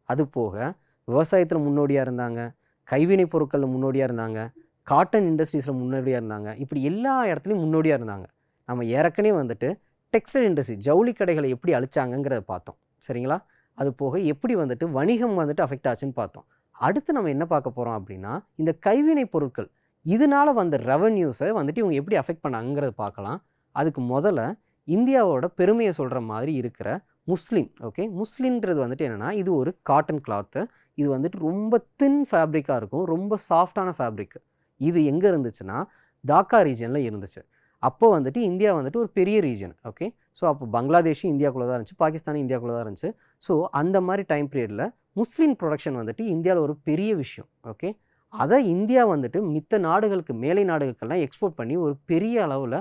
[SPEAKER 1] அது போக விவசாயத்தில் முன்னோடியாக இருந்தாங்க, கைவினை பொருட்களில் முன்னோடியாக இருந்தாங்க, காட்டன் இண்டஸ்ட்ரீஸில் முன்னோடியாக இருந்தாங்க. இப்படி எல்லா இடத்துலையும் முன்னோடியாக இருந்தாங்க. நம்ம ஏற்கனவே டெக்ஸ்டைல் இண்டஸ்ட்ரி, ஜவுளி கடைகளை எப்படி அழிச்சாங்கங்கிறத பார்த்தோம். சரிங்களா, அது போக எப்படி வணிகம் அஃபெக்ட் ஆச்சுன்னு பார்த்தோம். அடுத்து நம்ம என்ன பார்க்க போகிறோம் அப்படின்னா, இந்த கைவினை பொருட்கள் இதனால் வந்த ரெவன்யூஸை இவங்க எப்படி அஃபெக்ட் பண்ணாங்கிறத பார்க்கலாம். அதுக்கு முதல்ல இந்தியாவோட பெருமையை சொல்கிற மாதிரி இருக்கிற முஸ்லீம். ஓகே, முஸ்லீம்ன்றது என்னென்னா, இது ஒரு காட்டன் கிளாத்து. இது ரொம்ப தின் ஃபேப்ரிக்காக இருக்கும், ரொம்ப சாஃப்டான ஃபேப்ரிக். இது எங்கே இருந்துச்சுன்னா தாக்கா ரீஜனில் இருந்துச்சு. அப்போ இந்தியா ஒரு பெரிய ரீஜன். ஓகே, ஸோ அப்போ பங்களாதேஷும் இந்தியாவுக்குள்ளே தான் இருந்துச்சு, பாகிஸ்தானும் இந்தியாவுக்குள்ளே தான் இருந்துச்சு. ஸோ அந்த மாதிரி டைம் பீரியடில் முஸ்லீம் ப்ரொடக்ஷன் இந்தியாவில் ஒரு பெரிய விஷயம். ஓகே, அதை இந்தியா மித்த நாடுகளுக்கு, மேலை நாடுகளுக்கெல்லாம் எக்ஸ்போர்ட் பண்ணி ஒரு பெரிய அளவில்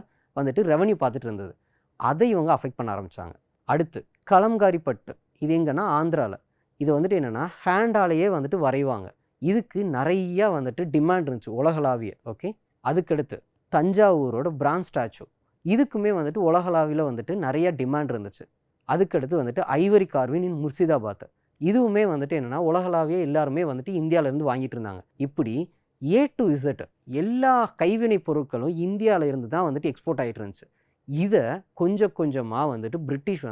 [SPEAKER 1] ரெவன்யூ பார்த்துட்டு இருந்தது. அதை இவங்க அஃபெக்ட் பண்ண ஆரம்பித்தாங்க. அடுத்து கலம்காரி பட்டு, இது எங்கன்னா ஆந்திராவில். இது என்னென்னா ஹேண்டாலேயே வரைவாங்க. இதுக்கு நிறையா டிமாண்ட் இருந்துச்சு உலகளாவிய. ஓகே, அதுக்கடுத்து தஞ்சாவூரோட பிரான்ஸ் ஸ்டாச்சு, இதுக்குமே உலகளாவியில் நிறையா டிமாண்ட் இருந்துச்சு. அதுக்கடுத்து ஐவரி கார்வின் இன் முர்சிதாபாத், இதுவுமே என்னென்னா உலகளாவிய எல்லாருமே இந்தியாவிலேருந்து வாங்கிட்டு இருந்தாங்க. இப்படி A to Z எல்லா கைவினை பொருட்களும் இந்தியாவில் இருந்து தான் எக்ஸ்போர்ட் ஆகிட்டு இருந்துச்சு. இதை கொஞ்சம் கொஞ்சமாக பிரிட்டிஷ்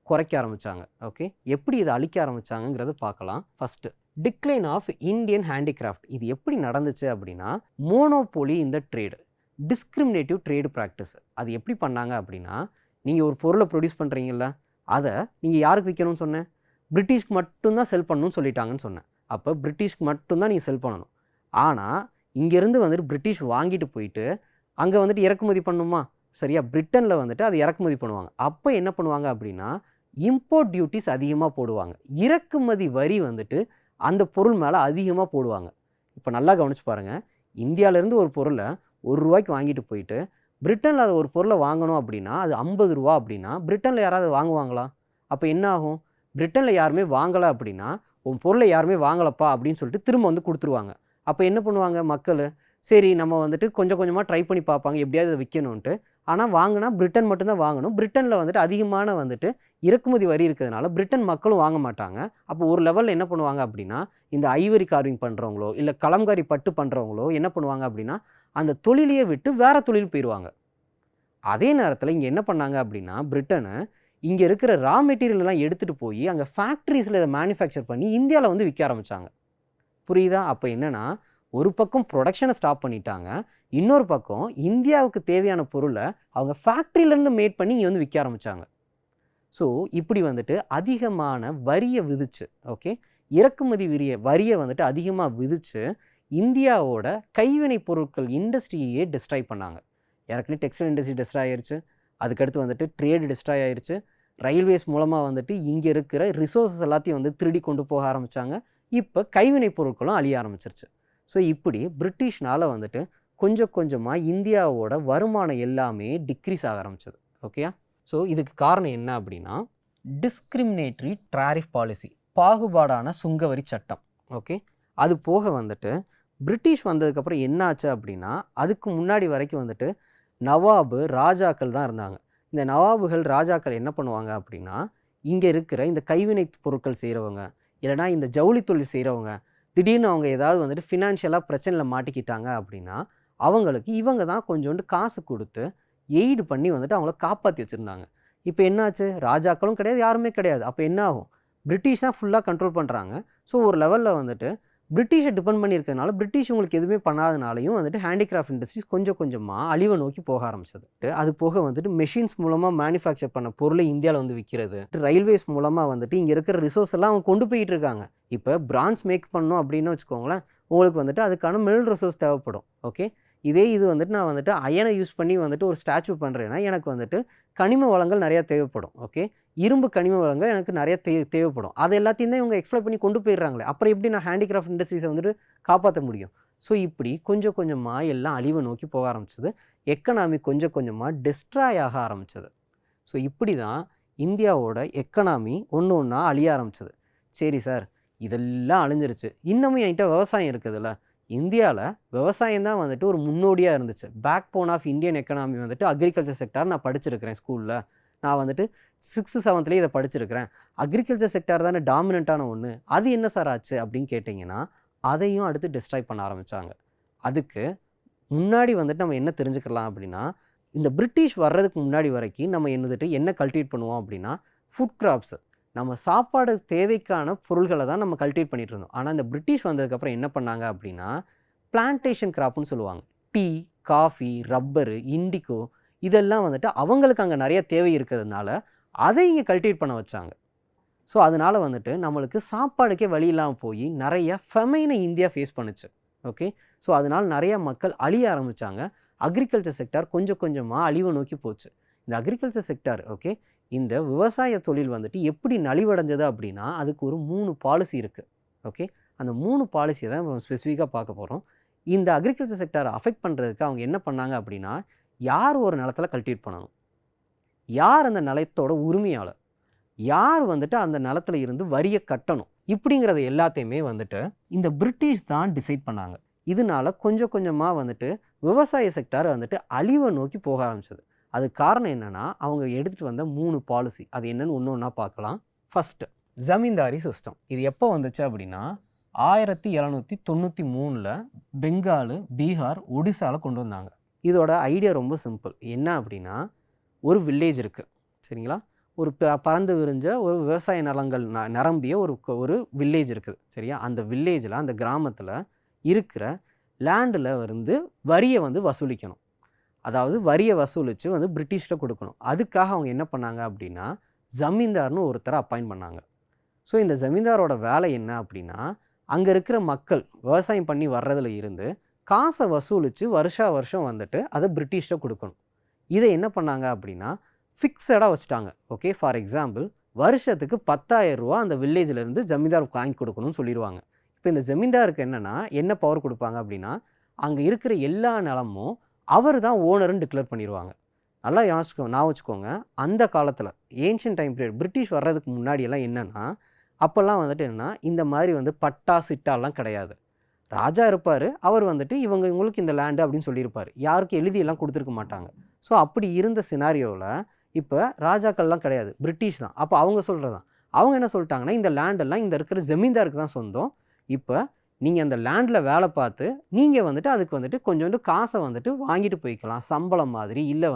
[SPEAKER 1] குறைக்க ஆரம்பித்தாங்க. ஓகே, எப்படி இதை அழிக்க ஆரம்பித்தாங்கங்கிறத பார்க்கலாம். First decline of Indian handicraft. இது எப்படி நடந்துச்சு அப்படின்னா, மோனோபோலி இந்த ட்ரேடு, டிஸ்கிரிமினேட்டிவ் ட்ரேடு ப்ராக்டிஸ். அது எப்படி பண்ணாங்க அப்படின்னா, நீங்கள் ஒரு பொருளை ப்ரொடியூஸ் பண்ணுறீங்கள, அதை நீங்கள் யாருக்கு விற்கணும்னு சொன்னேன், பிரிட்டிஷ்க்கு மட்டும்தான் செல் பண்ணணும்னு சொல்லிட்டாங்கன்னு சொன்னேன். அப்போ பிரிட்டிஷ்க்கு மட்டும்தான் நீங்கள் செல் பண்ணணும். ஆனால் இங்கேருந்து பிரிட்டிஷ் வாங்கிட்டு போயிட்டு அங்கே இறக்குமதி பண்ணணுமா, சரியா, பிரிட்டனில் அதை இறக்குமதி பண்ணுவாங்க. அப்போ என்ன பண்ணுவாங்க அப்படின்னா, இம்போர்ட் டியூட்டிஸ் அதிகமாக போடுவாங்க, இறக்குமதி வரி அந்த பொருள் மேலே அதிகமாக போடுவாங்க. இப்போ நல்லா கவனிச்சு பாருங்கள், இந்தியாவிலேருந்து ஒரு பொருளை ₹1 வாங்கிட்டு போயிட்டு பிரிட்டனில் அதை ஒரு பொருளை வாங்கணும் அப்படின்னா அது ₹50 அப்படின்னா பிரிட்டனில் யாராவது வாங்குவாங்களா? அப்போ என்ன ஆகும், பிரிட்டனில் யாருமே வாங்கலை அப்படின்னா, உன் பொருளை யாருமே வாங்கலப்பா அப்படின்னு சொல்லிட்டு திரும்ப கொடுத்துருவாங்க. அப்போ என்ன பண்ணுவாங்க மக்கள், சரி நம்ம கொஞ்சம் கொஞ்சமாக ட்ரை பண்ணி பார்ப்பாங்க எப்படியாவது அதை விற்கணுன்ட்டு. ஆனால் வாங்கினா பிரிட்டன் மட்டும்தான் வாங்கணும். பிரிட்டனில் அதிகமான இறக்குமதி வரி இருக்கிறதுனால பிரிட்டன் மக்களும் வாங்க மாட்டாங்க. அப்போ ஒரு லெவலில் என்ன பண்ணுவாங்க அப்படின்னா, இந்த ஐவரி கார்விங் பண்ணுறவங்களோ இல்லை கலம்காரி பட்டு பண்ணுறவங்களோ என்ன பண்ணுவாங்க அப்படின்னா, அந்த தொழிலையே விட்டு வேறு தொழில் போயிடுவாங்க. அதே நேரத்தில் இங்கே என்ன பண்ணாங்க அப்படின்னா, பிரிட்டனு இங்கே இருக்கிற ரா மெட்டீரியல்லாம் எடுத்துகிட்டு போய் அங்கே ஃபேக்ட்ரிஸில் இதை மேனுஃபேக்சர் பண்ணி இந்தியாவில் விற்க ஆரம்பித்தாங்க. புரியுதா? அப்போ என்னென்னா, ஒரு பக்கம் ப்ரொடக்ஷனை ஸ்டாப் பண்ணிட்டாங்க, இன்னொரு பக்கம் இந்தியாவுக்கு தேவையான பொருளை அவங்க ஃபேக்ட்ரியிலேருந்து மேட் பண்ணி இங்கே விற்க ஆரம்பித்தாங்க. ஸோ இப்படி அதிகமான வரியை விதிச்சு, ஓகே, இறக்குமதி வரியை வந்துட்டு அதிகமாக விதித்து இந்தியாவோட கைவினை பொருட்கள் இண்டஸ்ட்ரியையே டிஸ்ட்ராய் பண்ணாங்க. ஏற்கனவே டெக்ஸ்டைல் இண்டஸ்ட்ரி டிஸ்ட்ராய் ஆயிடுச்சு, அதுக்கடுத்து வந்துட்டு ட்ரேடு டிஸ்ட்ராய் ஆயிடுச்சு, ரயில்வேஸ் மூலமாக வந்துட்டு இங்கே இருக்கிற ரிசோர்ஸஸ் எல்லாத்தையும் வந்து திருடி கொண்டு போக ஆரம்பித்தாங்க. இப்போ கைவினை பொருட்களும் அழிய ஆரம்பிச்சிருச்சு. ஸோ இப்படி பிரிட்டிஷ்னால் வந்துட்டு கொஞ்சம் கொஞ்சமாக இந்தியாவோட வருமானம் எல்லாமே டிக்ரீஸ் ஆக ஆரம்பிச்சது. ஓகேயா? ஸோ இதுக்கு காரணம் என்ன அப்படின்னா டிஸ்கிரிமினேட்டரி டாரிஃப் பாலிசி, பாகுபாடான சுங்கவரி சட்டம். ஓகே, அது போக வந்துட்டு பிரிட்டிஷ் வந்ததுக்கப்புறம் என்ன ஆச்சு அப்படின்னா அதுக்கு முன்னாடி வரைக்கும் வந்துட்டு நவாபு ராஜாக்கள் தான் இருந்தாங்க. இந்த நவாபுகள் ராஜாக்கள் என்ன பண்ணுவாங்க அப்படின்னா இங்கே இருக்கிற இந்த கைவினை பொருட்கள் செய்கிறவங்க இல்லைனா இந்த ஜவுளி தொழில் செய்கிறவங்க திடீர்னு அவங்க ஏதாவது வந்துட்டு ஃபினான்ஷியலாக பிரச்சனையில் மாட்டிக்கிட்டாங்க அப்படின்னா அவங்களுக்கு இவங்க தான் கொஞ்சோண்டு காசு கொடுத்து எய்டு பண்ணி வந்துட்டு அவங்கள காப்பாற்றி வச்சுருந்தாங்க. இப்போ என்னாச்சு, ராஜாக்களும் கிடையாது, யாருமே கிடையாது. அப்போ என்ன ஆகும், பிரிட்டிஷ் தான் ஃபுல்லாக கண்ட்ரோல் பண்ணுறாங்க. ஸோ ஒரு லெவலில் வந்துட்டு பிரிட்டிஷை டிபெண்ட் பண்ணியிருக்கிறதுனால பிரிட்டிஷ் உங்களுக்கு எதுவுமே பண்ணாதனாலையும் வந்துட்டு ஹேண்டிகிராஃப்ட் இண்டஸ்ட்ரீஸ் கொஞ்சம் கொஞ்சமாக அழிவை நோக்கி போக ஆரம்பிச்சது. அது போக வந்துட்டு மெஷின்ஸ் மூலமாக மேனுஃபேக்சர் பண்ண பொருளை இந்தியாவில் வந்து விற்கிறது, ரயில்வேஸ் மூலமாக வந்துட்டு இங்கே இருக்கிற ரிசோர்ஸ் எல்லாம் அவங்க கொண்டு போயிட்டு இருக்காங்க. இப்போ பிரான்ஸ் மேக் பண்ணணும் அப்படின்னு வச்சுக்கோங்களேன், உங்களுக்கு வந்துட்டு அதுக்கான மினரல் ரிசோர்ஸ் தேவைப்படும். ஓகே, இதே இது வந்துட்டு நான் வந்துட்டு அயனை யூஸ் பண்ணி வந்துட்டு ஒரு ஸ்டாச்சு பண்ணுறேன்னா எனக்கு வந்துட்டு கனிம வளங்கள் நிறையா தேவைப்படும். ஓகே, இரும்பு கனிம வளங்கள் எனக்கு நிறைய தேவைப்படும். அது எல்லாத்தையும் தான் இவங்க எக்ஸ்ப்ளோர் பண்ணி கொண்டு போயிடுறாங்களே, அப்புறம் எப்படி நான் ஹேண்டிகிராஃப்ட் இண்டஸ்ட்ரீஸை வந்துட்டு காப்பாற்ற முடியும்? ஸோ இப்படி கொஞ்சம் கொஞ்சமாக எல்லாம் அழிவை நோக்கி போக ஆரம்பிச்சது. எக்கனாமி கொஞ்சம் கொஞ்சமாக டிஸ்ட்ராய் ஆக ஆரம்பிச்சது. ஸோ இப்படி தான் இந்தியாவோட எக்கனாமி ஒன்று ஒன்றா அழிய ஆரம்பிச்சது. சரி சார், இதெல்லாம் அழிஞ்சிருச்சு, இன்னமும் என்கிட்ட விவசாயம் இருக்குதுல்ல. இந்தியாவில் விவசாயம் தான் வந்துட்டு ஒரு முன்னோடியாக இருந்துச்சு. Backbone of Indian economy வந்துட்டு அக்ரிகல்ச்சர் செக்டார் நான் படிச்சிருக்கிறேன் ஸ்கூலில். நான் வந்துட்டு 6th 7thலேயே இதை படிச்சிருக்கிறேன். அக்ரிகல்ச்சர் செக்டார் தானே டாமினண்ட்டான ஒன்று, அது என்ன சார் ஆச்சு அப்படின்னு கேட்டிங்கன்னா அதையும் அடுத்து டிஸ்ட்ராய் பண்ண ஆரம்பித்தாங்க. அதுக்கு முன்னாடி வந்துட்டு நம்ம என்ன தெரிஞ்சுக்கலாம் அப்படின்னா இந்த பிரிட்டிஷ் வர்றதுக்கு முன்னாடி வரைக்கும் நம்ம என்ன கல்டிவேட் பண்ணுவோம் அப்படின்னா ஃபுட் கிராப்ஸு, நம்ம சாப்பாடு தேவைக்கான பொருள்களை தான் நம்ம கல்டிவேட் பண்ணிகிட்டு இருந்தோம். ஆனால் இந்த பிரிட்டிஷ் வந்ததுக்கப்புறம் என்ன பண்ணாங்க அப்படின்னா பிளான்டேஷன் கிராப்னு சொல்லுவாங்க. டீ, காஃபி, ரப்பரு, இண்டிகோ இதெல்லாம் வந்துட்டு அவங்களுக்கு அங்கே நிறைய தேவை இருக்கிறதுனால அதை இங்கே கல்டிவேட் பண்ண வச்சாங்க. ஸோ அதனால் வந்துட்டு நம்மளுக்கு சாப்பாடுக்கே வழி இல்லாமல் போய் நிறைய ஃபெமைனை இந்தியா ஃபேஸ் பண்ணுச்சு. ஓகே, ஸோ அதனால் நிறைய மக்கள் அழிய ஆரம்பித்தாங்க. அக்ரிகல்ச்சர் செக்டார் கொஞ்சம் கொஞ்சமாக அழிவை நோக்கி போச்சு. இந்த அக்ரிகல்ச்சர் செக்டார் ஓகே, இந்த விவசாய தொழில் வந்துட்டு எப்படி நலிவடைஞ்சது அப்படின்னா அதுக்கு ஒரு 3 பாலிசி இருக்குது. ஓகே, அந்த 3 பாலிசியை தான் நம்ம ஸ்பெசிஃபிக்காக பார்க்க போகிறோம். இந்த அக்ரிகல்ச்சர் செக்டாரை அஃபெக்ட் பண்ணுறதுக்கு அவங்க என்ன பண்ணாங்க அப்படின்னா யார் ஒரு நிலத்தில் கல்டிவேட் பண்ணணும், யார் அந்த நிலத்தோட உரிமையாளர், யார் வந்துட்டு அந்த நிலத்தில் இருந்து வரியை கட்டணும், இப்படிங்கிறத எல்லாத்தையுமே வந்துட்டு இந்த பிரிட்டிஷ் தான் டிசைட் பண்ணாங்க. இதனால கொஞ்சம் கொஞ்சமாக வந்துட்டு விவசாய செக்டார் வந்துட்டு அழிவை நோக்கி போக ஆரம்பிச்சது. அதுக்கு காரணம் என்னென்னா அவங்க எடுத்துகிட்டு வந்த 3 பாலிசி. அது என்னென்னு ஒன்று ஒன்றா பார்க்கலாம். First zamindari system. இது எப்போ வந்துச்சு அப்படின்னா 1793 பெங்கால், பீகார், ஒடிசாவில் கொண்டு வந்தாங்க. இதோட ஐடியா ரொம்ப சிம்பிள். என்ன அப்படின்னா ஒரு வில்லேஜ் இருக்குது சரிங்களா, ஒரு பறந்து விரிஞ்ச ஒரு விவசாய நிலங்கள் நிரம்பிய ஒரு வில்லேஜ் இருக்குது சரியா. அந்த வில்லேஜில் அந்த கிராமத்தில் இருக்கிற லேண்டில் வரியை வசூலிக்கணும். அதாவது வரியை வசூலித்து பிரிட்டிஷ்கிட்ட கொடுக்கணும். அதுக்காக அவங்க என்ன பண்ணாங்க அப்படின்னா ஜமீன்தார்னு ஒருத்தரை அப்பாயிண்ட் பண்ணாங்க. ஸோ இந்த ஜமீன்தாரோட வேலை என்ன அப்படின்னா அங்கே இருக்கிற மக்கள் விவசாயம் பண்ணி வர்றதுல இருந்து காசை வசூலித்து வருஷம் வந்துட்டு அதை பிரிட்டிஷ்கிட்ட கொடுக்கணும். இதை என்ன பண்ணாங்க அப்படின்னா ஃபிக்ஸடாக வச்சுட்டாங்க. ஓகே, ஃபார் எக்ஸாம்பிள் வருஷத்துக்கு 10,000 ரூபா அந்த வில்லேஜிலேருந்து ஜமீன்தாருக்கு வாங்கி கொடுக்கணும்னு சொல்லிடுவாங்க. இப்போ இந்த ஜமீன்தாருக்கு என்ன பவர் கொடுப்பாங்க அப்படின்னா அங்கே இருக்கிற எல்லா நிலமும் அவர் தான் ஓனருன்னு டிக்ளேர் பண்ணிடுவாங்க. நல்லா நான் வச்சுக்கோங்க, அந்த காலத்தில் ஏன்ஷியன் டைம் பீரியட் பிரிட்டிஷ் வர்றதுக்கு முன்னாடியெல்லாம் என்னென்னா அப்போல்லாம் என்னென்னா இந்த மாதிரி பட்டா சிட்டாலாம் கிடையாது. ராஜா இருப்பார், அவர் இவங்களுக்கு இந்த லேண்டு அப்படின்னு சொல்லியிருப்பார். யாருக்கும் எழுதியெல்லாம் கொடுத்துருக்க மாட்டாங்க. ஸோ அப்படி இருந்த சினாரியோவில் இப்போ ராஜாக்கள்லாம் கிடையாது, பிரிட்டிஷ் தான். அப்போ அவங்க சொல்கிறது தான். அவங்க என்ன சொல்லிட்டாங்கன்னா இந்த லேண்டெல்லாம் இந்த இருக்கிற ஜமீன்தாருக்கு தான் சொந்தம். இப்போ நீங்கள் அந்த லேண்டில் வேலை பார்த்து நீங்கள் அதுக்கு கொஞ்சோண்டு காசை வாங்கிட்டு போய்க்கலாம், சம்பளம் மாதிரி. இல்லை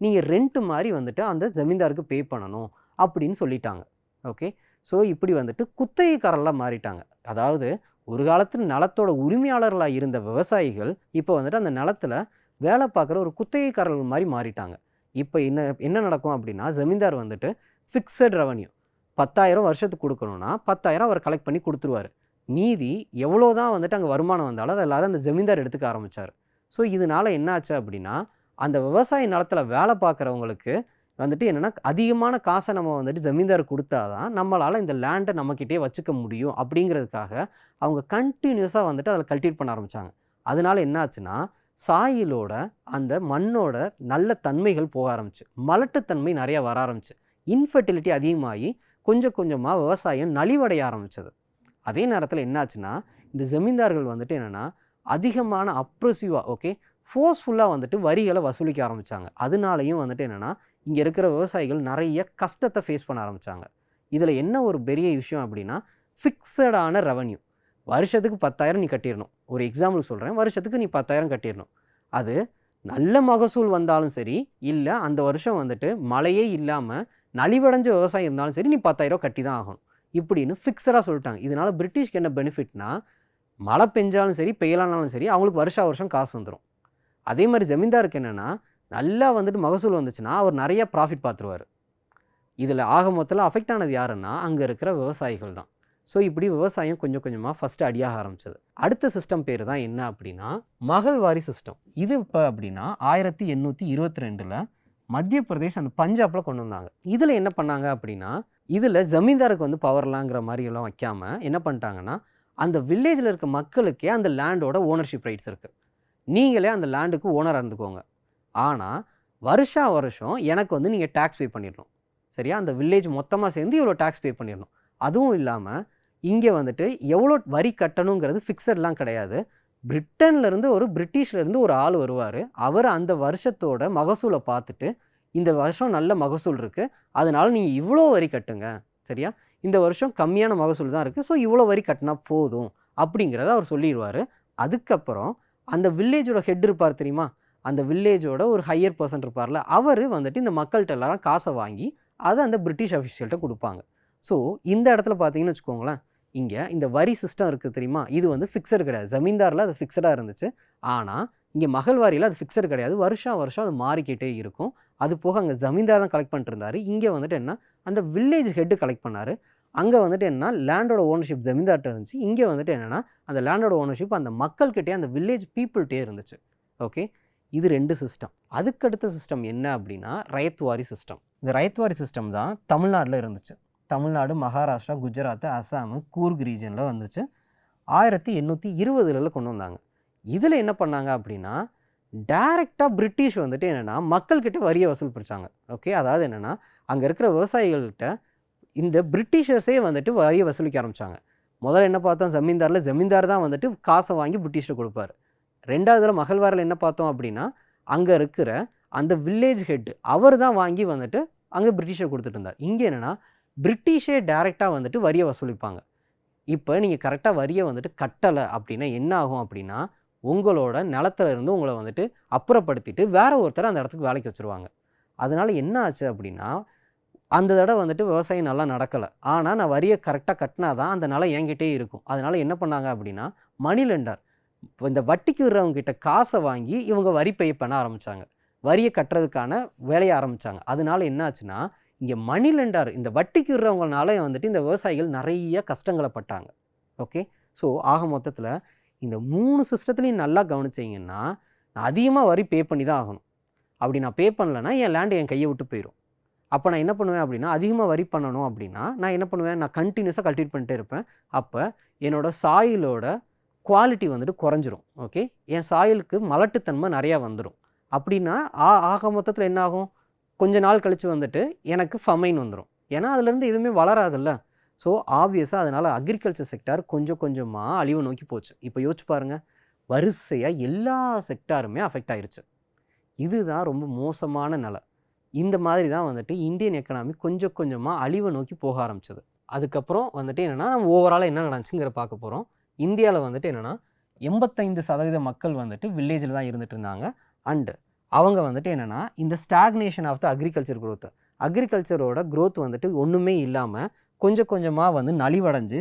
[SPEAKER 1] நீங்கள் ரெண்ட் மாதிரி அந்த ஜமீன்தாருக்கு பே பண்ணணும் அப்படின்னு சொல்லிட்டாங்க. ஓகே, ஸோ இப்படி குத்தகைக்காரர்களாக மாறிட்டாங்க. அதாவது ஒரு காலத்தில் நிலத்தோட உரிமையாளர்களாக இருந்த விவசாயிகள் இப்போ அந்த நிலத்தில் வேலை பார்க்குற ஒரு குத்தகைக்காரர்கள் மாதிரி மாறிட்டாங்க. இப்போ என்ன நடக்கும் அப்படின்னா ஜமீன்தார் ஃபிக்ஸட் ரெவன்யூ, 10,000 வருஷத்துக்கு கொடுக்கணும்னா 10,000 அவர் கலெக்ட் பண்ணி கொடுத்துருவார். மீதி எவ்வளோ தான் வந்துட்டு அங்கே வருமானம் வந்தாலும் அதை எல்லாரும் அந்த ஜமீன்தார் எடுத்துக்க ஆரம்பித்தார். ஸோ இதனால் என்னாச்சு அப்படின்னா அந்த விவசாய நிலத்தில் வேலை பார்க்குறவங்களுக்கு வந்துட்டு என்னென்னா அதிகமான காசை நம்ம வந்துட்டு ஜமீன்தார் கொடுத்தா தான் நம்மளால் இந்த லேண்டை நம்மக்கிட்டே வச்சுக்க முடியும் அப்படிங்கிறதுக்காக அவங்க கண்டினியூஸாக வந்துட்டு அதில் கல்டிவேட் பண்ண ஆரம்பித்தாங்க. அதனால என்னாச்சுன்னா சாயிலோட அந்த மண்ணோட நல்ல தன்மைகள் போக ஆரம்பிச்சு, மலட்டுத்தன்மை நிறையா வர ஆரம்பிச்சு, இன்ஃபர்டிலிட்டி அதிகமாகி கொஞ்சம் கொஞ்சமாக விவசாயம் நலிவடைய ஆரம்பித்தது. அதே நேரத்தில் என்னாச்சுன்னா இந்த ஜமீன்தார்கள் வந்துட்டு என்னென்னா அதிகமான அப்ரெசிவாக ஃபோர்ஸ்ஃபுல்லாக வந்துட்டு வரிகளை வசூலிக்க ஆரம்பித்தாங்க. அதனாலையும் வந்துட்டு என்னென்னா இங்கே இருக்கிற விவசாயிகள் நிறைய கஷ்டத்தை ஃபேஸ் பண்ண ஆரம்பித்தாங்க. இதில் என்ன ஒரு பெரிய விஷயம் அப்படின்னா ஃபிக்ஸடான ரெவன்யூ. வருஷத்துக்கு 10,000 நீ கட்டிடணும். ஒரு எக்ஸாம்பிள் சொல்கிறேன், வருஷத்துக்கு நீ 10,000 கட்டிடணும். அது நல்ல மகசூல் வந்தாலும் சரி, இல்லை அந்த வருஷம் வந்துட்டு மழையே இல்லாமல் நலிவடைஞ்ச விவசாயம் இருந்தாலும் சரி, நீ 10,000 கட்டி தான் ஆகணும் இப்படின்னு ஃபிக்ஸடாக சொல்லிட்டாங்க. இதனால் பிரிட்டிஷ்க்கு என்ன பெனிஃபிட்னா மழை பெஞ்சாலும் சரி பெய்யலானாலும் சரி அவங்களுக்கு வருஷம் காசு வந்துடும். அதே மாதிரி ஜமீன்தாருக்கு என்னென்னா நல்லா வந்துட்டு மகசூல் வந்துச்சுன்னா அவர் நிறைய ப்ராஃபிட் பார்த்துருவார். இதில் ஆக மொத்தத்தில் அஃபெக்ட் ஆனது யாருன்னா அங்கே இருக்கிற விவசாயிகள் தான். ஸோ இப்படி விவசாயம் கொஞ்சம் கொஞ்சமாக ஃபஸ்ட்டு அடியாக ஆரம்பிச்சது. அடுத்த சிஸ்டம் பேர் தான் என்ன அப்படின்னா மகள்வாரி சிஸ்டம். இது இப்போ அப்படின்னா 1822 மத்திய பிரதேஷ் அந்த பஞ்சாபில் கொண்டு வந்தாங்க. இதில் என்ன பண்ணாங்க அப்படின்னா இதில் ஜமீன்தாருக்கு வந்து பவர்லாங்கிற மாதிரியெல்லாம் வைக்காமல் என்ன பண்ணிட்டாங்கன்னா அந்த வில்லேஜில் இருக்க மக்களுக்கே அந்த லேண்டோட ஓனர்ஷிப் ரைட்ஸ் இருக்குது. நீங்களே அந்த லேண்டுக்கு ஓனராக இருந்துக்கோங்க. ஆனால் வருஷம் எனக்கு வந்து நீங்கள் டேக்ஸ் பே பண்ணிடணும். சரியா? அந்த வில்லேஜ் மொத்தமாக சேர்ந்து இவ்வளோ டேக்ஸ் பே பண்ணிடணும். அதுவும் இல்லாமல் இங்கே வந்துட்டு எவ்வளோ வரி கட்டணுங்கிறது ஃபிக்ஸட்லாம் கிடையாது. பிரிட்டிஷ்லேருந்து ஒரு ஆள் வருவார். அவர் அந்த வருஷத்தோட மகசூலை பார்த்துட்டு இந்த வருஷம் நல்ல மகசூல் இருக்குது, அதனால் நீங்கள் இவ்வளோ வரி கட்டுங்க. சரியா? இந்த வருஷம் கம்மியான மகசூல் தான் இருக்குது, ஸோ இவ்வளோ வரி கட்டினா போதும் அப்படிங்கிறத அவர் சொல்லிடுவார். அதுக்கப்புறம் அந்த வில்லேஜோட ஹெட் இருப்பார் தெரியுமா, அந்த வில்லேஜோட ஒரு ஹையர் பர்சன் இருப்பார்ல, அவர் வந்துட்டு இந்த மக்கள்கிட்ட எல்லாரும் காசை வாங்கி அதை அந்த பிரிட்டிஷ் அஃபிஷியல்கிட்ட கொடுப்பாங்க. ஸோ இந்த இடத்துல பார்த்தீங்கன்னு வச்சுக்கோங்களேன், இங்கே இந்த வரி சிஸ்டம் இருக்குது தெரியுமா, இது வந்து ஃபிக்ஸடு கிடையாது. ஜமீன்தாரில் அது ஃபிக்ஸடாக இருந்துச்சு. ஆனால் இங்கே மகள்வாரியில் அது ஃபிக்ஸடு கிடையாது. வருஷம் அது மாறிக்கிட்டே இருக்கும். அது போக அங்கே ஜமீன்தார் தான் கலெக்ட் பண்ணிட்டு இருந்தார். இங்கே வந்துட்டு என்ன அந்த வில்லேஜ் ஹெட்டு கலெக்ட் பண்ணார். அங்கே வந்துட்டு என்ன லேண்டோட ஓனர்ஷிப் ஜமீன்தார்கிட்ட இருந்துச்சு. இங்கே வந்துட்டு என்னென்னா அந்த லேண்டோட ஓனர்ஷிப் அந்த மக்கள்கிட்டே அந்த வில்லேஜ் பீப்புள்கிட்டே இருந்துச்சு. ஓகே, இது 2 சிஸ்டம். அதுக்கடுத்த சிஸ்டம் என்ன அப்படின்னா ரயத்வாரி சிஸ்டம். இந்த ரயத்வாரி சிஸ்டம் தான் தமிழ்நாட்டில் இருந்துச்சு. தமிழ்நாடு, மகாராஷ்டிரா, குஜராத், அசாம், கூர்க் ரீஜனில் வந்துச்சு. 1820 கொண்டு வந்தாங்க. இதில் என்ன பண்ணாங்க அப்படின்னா டைரெக்டாக பிரிட்டிஷ் வந்துட்டு என்னென்னா மக்கள்கிட்ட வரியை வசூல் பிடிச்சாங்க. ஓகே, அதாவது என்னென்னா அங்கே இருக்கிற விவசாயிகள்கிட்ட இந்த பிரிட்டிஷர்ஸே வந்துட்டு வரியை வசூலிக்க ஆரம்பித்தாங்க. முதல்ல என்ன பார்த்தோம், ஜமீன்தார் தான் வந்துட்டு காசை வாங்கி பிரிட்டிஷ்ட்டு கொடுப்பாரு. ரெண்டாவதுல மகள்வாரில் என்ன பார்த்தோம் அப்படின்னா அங்கே இருக்கிற அந்த வில்லேஜ் ஹெட் அவர் தான் வாங்கி வந்துட்டு அங்கே பிரிட்டிஷை கொடுத்துட்டு இருந்தார். இங்கே என்னென்னா பிரிட்டிஷே டைரெக்டாக வந்துட்டு வரியை வசூலிப்பாங்க. இப்போ நீங்கள் கரெக்டாக வரியை வந்துட்டு கட்டலை அப்படின்னா என்ன ஆகும் அப்படின்னா உங்களோட நிலத்துல இருந்து உங்களை வந்துட்டு அப்புறப்படுத்திட்டு வேற ஒருத்தர் அந்த இடத்துக்கு வேலைக்கு வச்சுருவாங்க. அதனால என்ன ஆச்சு அப்படின்னா அந்த தடவை வந்துட்டு விவசாயம் நல்லா நடக்கலை. ஆனால் நான் வரியை கரெக்டாக கட்டினா தான் அந்த நிலம் என்கிட்டே இருக்கும். அதனால் என்ன பண்ணாங்க அப்படின்னா மணி லெண்டர், இந்த வட்டிக்கு விடுறவங்ககிட்ட காசை வாங்கி இவங்க வரி பே பண்ண ஆரம்பித்தாங்க. வரியை கட்டுறதுக்கான வேலையை ஆரம்பித்தாங்க. அதனால என்ன ஆச்சுன்னா இங்கே மணி லெண்டர், இந்த வட்டிக்கு விடுறவங்கனால வந்துட்டு இந்த விவசாயிகள் நிறைய கஷ்டங்களை பட்டாங்க. ஓகே, ஸோ ஆக மொத்தத்தில் இந்த 3 சிஸ்டத்துலையும் நல்லா கவனிச்சிங்கன்னா நான் அதிகமாக வரி பே பண்ணி தான் ஆகணும். அப்படி நான் பே பண்ணலைன்னா என் லேண்டு என் கையை விட்டு போயிடும். அப்போ நான் என்ன பண்ணுவேன் அப்படின்னா அதிகமாக வரி பண்ணணும் அப்படின்னா நான் என்ன பண்ணுவேன், நான் கண்டினியூஸாக கல்டிவேட் பண்ணிட்டே இருப்பேன். அப்போ என்னோடய சாயிலோட குவாலிட்டி வந்துட்டு குறைஞ்சிரும். ஓகே, என் சாயிலுக்கு மலட்டுத்தன்மை நிறையா வந்துடும். அப்படின்னா ஆக மொத்தத்தில் என்ன ஆகும், கொஞ்ச நாள் கழித்து வந்துட்டு எனக்கு ஃபமைன் வந்துடும். ஏன்னா அதுலேருந்து எதுவுமே வளராதில்ல. ஸோ ஆப்வியஸாக அதனால் அக்ரிகல்ச்சர் செக்டார் கொஞ்சம் கொஞ்சமாக அழிவு நோக்கி போச்சு. இப்போ யோசிச்சு பாருங்கள், வரிசையாக எல்லா செக்டாருமே அஃபெக்ட் ஆயிடுச்சு. இதுதான் ரொம்ப மோசமான நிலை. இந்த மாதிரி தான் வந்துட்டு இந்தியன் எக்கனாமி கொஞ்சம் கொஞ்சமாக அழிவை நோக்கி போக ஆரம்பிச்சது. அதுக்கப்புறம் வந்துட்டு என்னென்னா நம்ம ஓவராலாக என்ன நடந்துச்சுங்கிற பார்க்க போகிறோம். இந்தியாவில் வந்துட்டு என்னென்னா 85% மக்கள் வந்துட்டு வில்லேஜில் தான் இருந்துட்டு இருந்தாங்க. அண்டு அவங்க வந்துட்டு என்னென்னா இந்த stagnation of the agriculture growth, அக்ரிகல்ச்சரோட க்ரோத் வந்துட்டு ஒன்றுமே இல்லாமல் கொஞ்சம் கொஞ்சமாக வந்து நலிவடைஞ்சு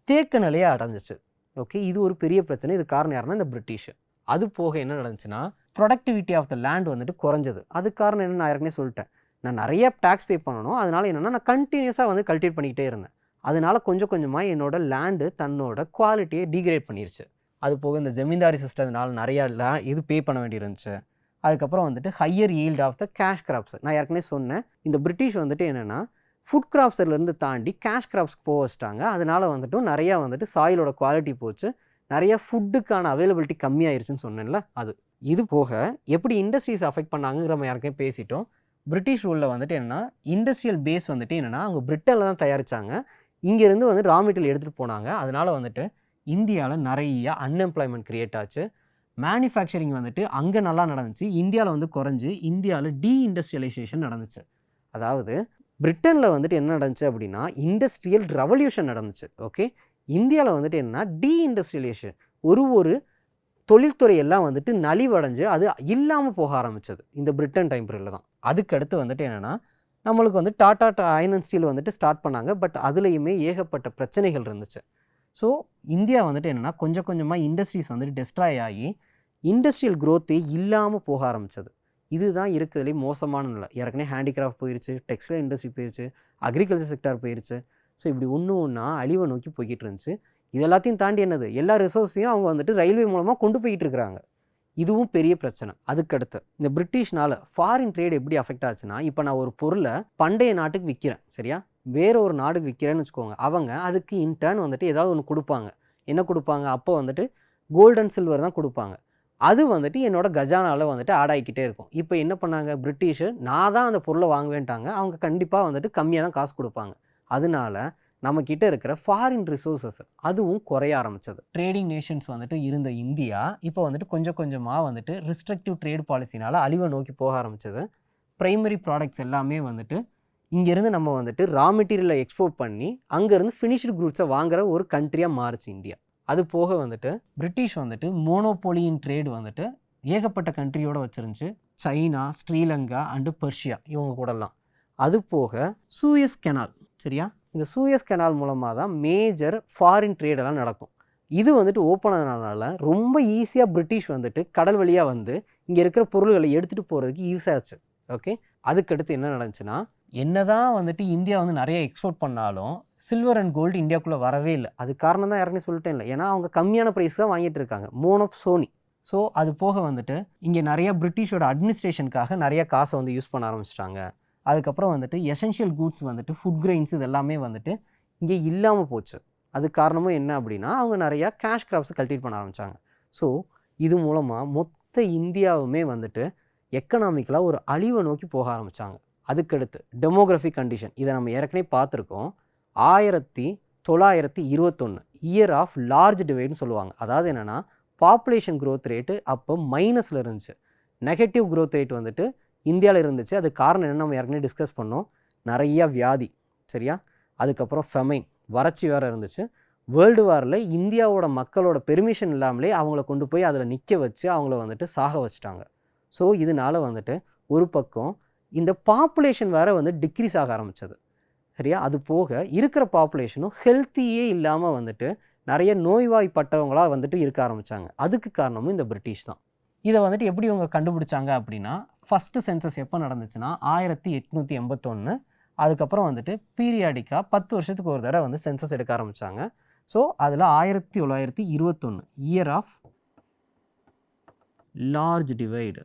[SPEAKER 1] தேக்க நிலையை அடைஞ்சிச்சு. ஓகே, இது ஒரு பெரிய பிரச்சனை. இது காரணம் யாருன்னா இந்த பிரிட்டிஷ். அது போக என்ன நடந்துச்சுன்னா ப்ரொடக்டிவிட்டி ஆஃப் த லேண்ட் வந்துட்டு குறைஞ்சது. அது காரணம் என்ன நான் ஏற்கனவே சொல்லிட்டேன். நான் நிறைய டேக்ஸ் பே பண்ணணும். அதனால என்னென்னா நான் கண்டினியூஸாக வந்து கல்டிவேட் பண்ணிக்கிட்டே இருந்தேன். அதனால கொஞ்சம் கொஞ்சமாக என்னோட லேண்டு தன்னோட குவாலிட்டியை டீக்ரேட் பண்ணிருச்சு. அது போக இந்த ஜமீன்தாரி சிஸ்டத்தினால நிறையா இது பே பண்ண வேண்டியிருந்துச்சு. அதுக்கப்புறம் வந்துட்டு higher yield of the cash crops. நான் ஏற்கனவே சொன்னேன், இந்த பிரிட்டிஷ் வந்துட்டு என்னென்னா ஃபுட் கிராப்ஸ்லேருந்து தாண்டி கேஷ் கிராப்ஸ்க்கு போக வச்சிட்டாங்க. அதனால வந்துட்டு நிறையா வந்துட்டு சாயிலோட குவாலிட்டி போச்சு, நிறையா ஃபுட்டுக்கான அவைலபிலிட்டி கம்மியாயிருச்சுன்னு சொன்னேன்ல அது. இது போக எப்படி இண்டஸ்ட்ரீஸ் அஃபெக்ட் பண்ணாங்கிற நம்ம யாருக்கே பேசிட்டோம். பிரிட்டிஷ் ரூலில் வந்துட்டு என்னென்னா இண்டஸ்ட்ரியல் பேஸ் வந்துட்டு என்னென்னா அவங்க பிரிட்டனில் தான் தயாரித்தாங்க. இங்கேருந்து வந்து ரா மெட்டீரியல் எடுத்துகிட்டு போனாங்க. அதனால் வந்துட்டு இந்தியாவில் நிறைய அன்எம்ப்ளாய்மெண்ட் க்ரியேட் ஆச்சு. மேனுஃபேக்சரிங் வந்துட்டு அங்கே நல்லா நடந்துச்சு, இந்தியாவில் வந்து குறைஞ்சி இந்தியாவில் டீஇண்டஸ்ட்ரியலைசேஷன் நடந்துச்சு. அதாவது பிரிட்டனில் வந்துட்டு என்ன நடந்துச்சு அப்படின்னா இண்டஸ்ட்ரியல் ரெவல்யூஷன் நடந்துச்சு. ஓகே, இந்தியாவில் வந்துட்டு என்னன்னா டீஇண்டஸ்ட்ரியலைசேஷன், ஒரு தொழில்துறை எல்லாம் வந்துட்டு நலிவடைஞ்சு அது இல்லாமல் போக ஆரம்பித்தது இந்த பிரிட்டன் டைம் பீரியடில் தான். அதுக்கடுத்து வந்துட்டு என்னென்னா நம்மளுக்கு வந்து டாடா அயர்ன் அண்ட் ஸ்டீல் வந்துட்டு ஸ்டார்ட் பண்ணாங்க. பட் அதுலேயுமே ஏகப்பட்ட பிரச்சனைகள் இருந்துச்சு. ஸோ இந்தியா வந்துட்டு என்னென்னா கொஞ்சம் கொஞ்சமாக இண்டஸ்ட்ரீஸ் வந்துட்டு டெஸ்ட்ராய் ஆகி இண்டஸ்ட்ரியல் க்ரோத்தே இல்லாமல் போக ஆரம்பித்தது. இதுதான் இருக்கிறதுலே மோசமான நிலை. ஏற்கனவே ஹேண்டிகிராஃப்ட் போயிடுச்சு, டெக்ஸ்டைல் இண்டஸ்ட்ரி போயிடுச்சு, அக்ரிகல்ச்சர் செக்டார் போயிடுச்சு. ஸோ இப்படி ஒன்றா அழிவை நோக்கி போய்கிட்டு இருந்துச்சு. இது எல்லாத்தையும் தாண்டி என்னது, எல்லா ரிசோர்ஸையும் அவங்க வந்துட்டு ரயில்வே மூலமாக கொண்டு போய்கிட்டு இருக்கிறாங்க. இதுவும் பெரிய பிரச்சனை. அதுக்கடுத்து இந்த பிரிட்டிஷ்னால ஃபாரின் ட்ரேட் எப்படி அஃபெக்ட் ஆச்சுன்னா, இப்போ நான் ஒரு பொருளை பண்டைய நாட்டுக்கு விற்கிறேன், சரியா, வேற ஒரு நாடுக்கு விற்கிறேன்னு வச்சுக்கோங்க. அவங்க அதுக்கு இன்டர்ன் வந்துட்டு ஏதாவது ஒன்று கொடுப்பாங்க. என்ன கொடுப்பாங்க, அப்போ வந்துட்டு கோல்டு அண்ட் சில்வர் தான் கொடுப்பாங்க. அது வந்துட்டு என்னோட கஜானாவில் வந்துட்டு ஆட் ஆகிக்கிட்டே இருக்கும். இப்போ என்ன பண்ணாங்க பிரிட்டிஷு, நான் தான் அந்த பொருளை வாங்குவேன்ட்டாங்க. அவங்க கண்டிப்பாக வந்துட்டு கம்மியாக தான் காசு கொடுப்பாங்க. அதனால நம்மக்கிட்ட இருக்கிற ஃபாரின் ரிசோர்ஸஸ் அதுவும் குறைய ஆரம்பித்தது. ட்ரேடிங் நேஷன்ஸ் வந்துட்டு இருந்த இந்தியா இப்போ வந்துட்டு கொஞ்சம் கொஞ்சமாக வந்துட்டு ரிஸ்ட்ரிக்டிவ் ட்ரேட் பாலிசினால் அழிவை நோக்கி போக ஆரம்பித்தது. ப்ரைமரி ப்ராடக்ட்ஸ் எல்லாமே வந்துட்டு இங்கேருந்து நம்ம வந்துட்டு ரா மெட்டீரியலை எக்ஸ்போர்ட் பண்ணி அங்கேருந்து ஃபினிஷ்டு குட்ஸை வாங்குகிற ஒரு கண்ட்ரியாக மாறுச்சு இந்தியா. அது போக வந்துட்டு பிரிட்டிஷ் வந்துட்டு மோனோபோலியின் ட்ரேடு வந்துட்டு ஏகப்பட்ட கண்ட்ரியோடு வச்சுருந்துச்சு. சைனா, ஸ்ரீலங்கா அண்டு பர்ஷியா இவங்க கூடலாம். அது போக சூயஸ் கெனால், சரியா, இந்த சூயஸ் கெனால் மூலமாக தான் மேஜர் ஃபாரின் ட்ரேடெல்லாம் நடக்கும். இது வந்துட்டு ஓப்பன் ஆனதுனால ரொம்ப ஈஸியாக பிரிட்டிஷ் வந்துட்டு கடல் வழியாக வந்து இங்கே இருக்கிற பொருள்களை எடுத்துகிட்டு போகிறதுக்கு யூஸ் ஆச்சு. ஓகே, அதுக்கடுத்து என்ன நடந்துச்சுன்னா, என்னதான் வந்துட்டு இந்தியா வந்து நிறைய எக்ஸ்போர்ட் பண்ணாலும் சில்வர் அண்ட் கோல்டு இந்தியாவுக்குள்ளே வரவே இல்லை. அது காரணம் தான் யாருன்னு சொல்லிட்டேன் இல்லை, ஏன்னா அவங்க கம்மியான ப்ரைஸ் தான் வாங்கிட்டு இருக்காங்க, மோனோசோனி. ஸோ அது போக வந்துட்டு இங்கே நிறைய பிரிட்டிஷோட அட்மினிஸ்ட்ரேஷனுக்காக நிறைய காசை வந்து யூஸ் பண்ண ஆரம்பிச்சிட்டாங்க. அதுக்கப்புறம் வந்துட்டு எசென்ஷியல் கூட்ஸ் வந்துட்டு ஃபுட் கிரெயின்ஸ் இது எல்லாமே வந்துட்டு இங்கே இல்லாமல் போச்சு. அது காரணமும் என்ன அப்படின்னா அவங்க நிறையா கேஷ் கிராப்ஸை கல்டிவேட் பண்ண ஆரம்பித்தாங்க. ஸோ இது மூலமாக மொத்த இந்தியாவுமே வந்துட்டு எக்கனாமிக்கலாக ஒரு அழிவை நோக்கி போக ஆரம்பித்தாங்க. அதுக்கடுத்து டெமோகிராஃபிக் கண்டிஷன், இதை நம்ம ஏற்கனவே பார்த்துருக்கோம். 1921 இயர் ஆஃப் லார்ஜ் டிவைடுன்னு சொல்லுவாங்க. அதாவது என்னென்னா பாப்புலேஷன் க்ரோத் ரேட்டு அப்போ மைனஸில் இருந்துச்சு, நெகட்டிவ் க்ரோத் ரேட் வந்துட்டு இந்தியாவில் இருந்துச்சு. அது காரணம் என்னென்னு நம்ம ஏற்கனவே டிஸ்கஸ் பண்ணோம். நிறையா வியாதி, சரியா, அதுக்கப்புறம் ஃபெமைன், வறட்சி வேறு இருந்துச்சு. வேர்ல்டு வாரில் இந்தியாவோட மக்களோட பெர்மிஷன் இல்லாமலே அவங்கள கொண்டு போய் அதில் நிற்க வச்சு அவங்கள வந்துட்டு சாக வச்சுட்டாங்க. ஸோ இதனால் வந்துட்டு ஒரு பக்கம் இந்த பாப்புலேஷன் வேறு வந்து டிக்ரீஸ் ஆக ஆரம்பித்தது, சரியா. அது போக இருக்கிற பாப்புலேஷனும் ஹெல்த்தியே இல்லாமல் வந்துட்டு நிறைய நோய்வாய்ப்பட்டவங்களாக வந்துட்டு இருக்க ஆரம்பித்தாங்க. அதுக்கு காரணமும் இந்த பிரிட்டிஷ் தான். இதை வந்துட்டு எப்படி இவங்க கண்டுபிடிச்சாங்க அப்படின்னா, ஃபஸ்ட்டு சென்சஸ் எப்போ நடந்துச்சுன்னா 1881. அதுக்கப்புறம் வந்துட்டு பீரியாடிக்காக 10 வருஷத்துக்கு ஒரு தடவை வந்து சென்சஸ் எடுக்க ஆரம்பித்தாங்க. ஸோ அதில் 1921 year of large divide.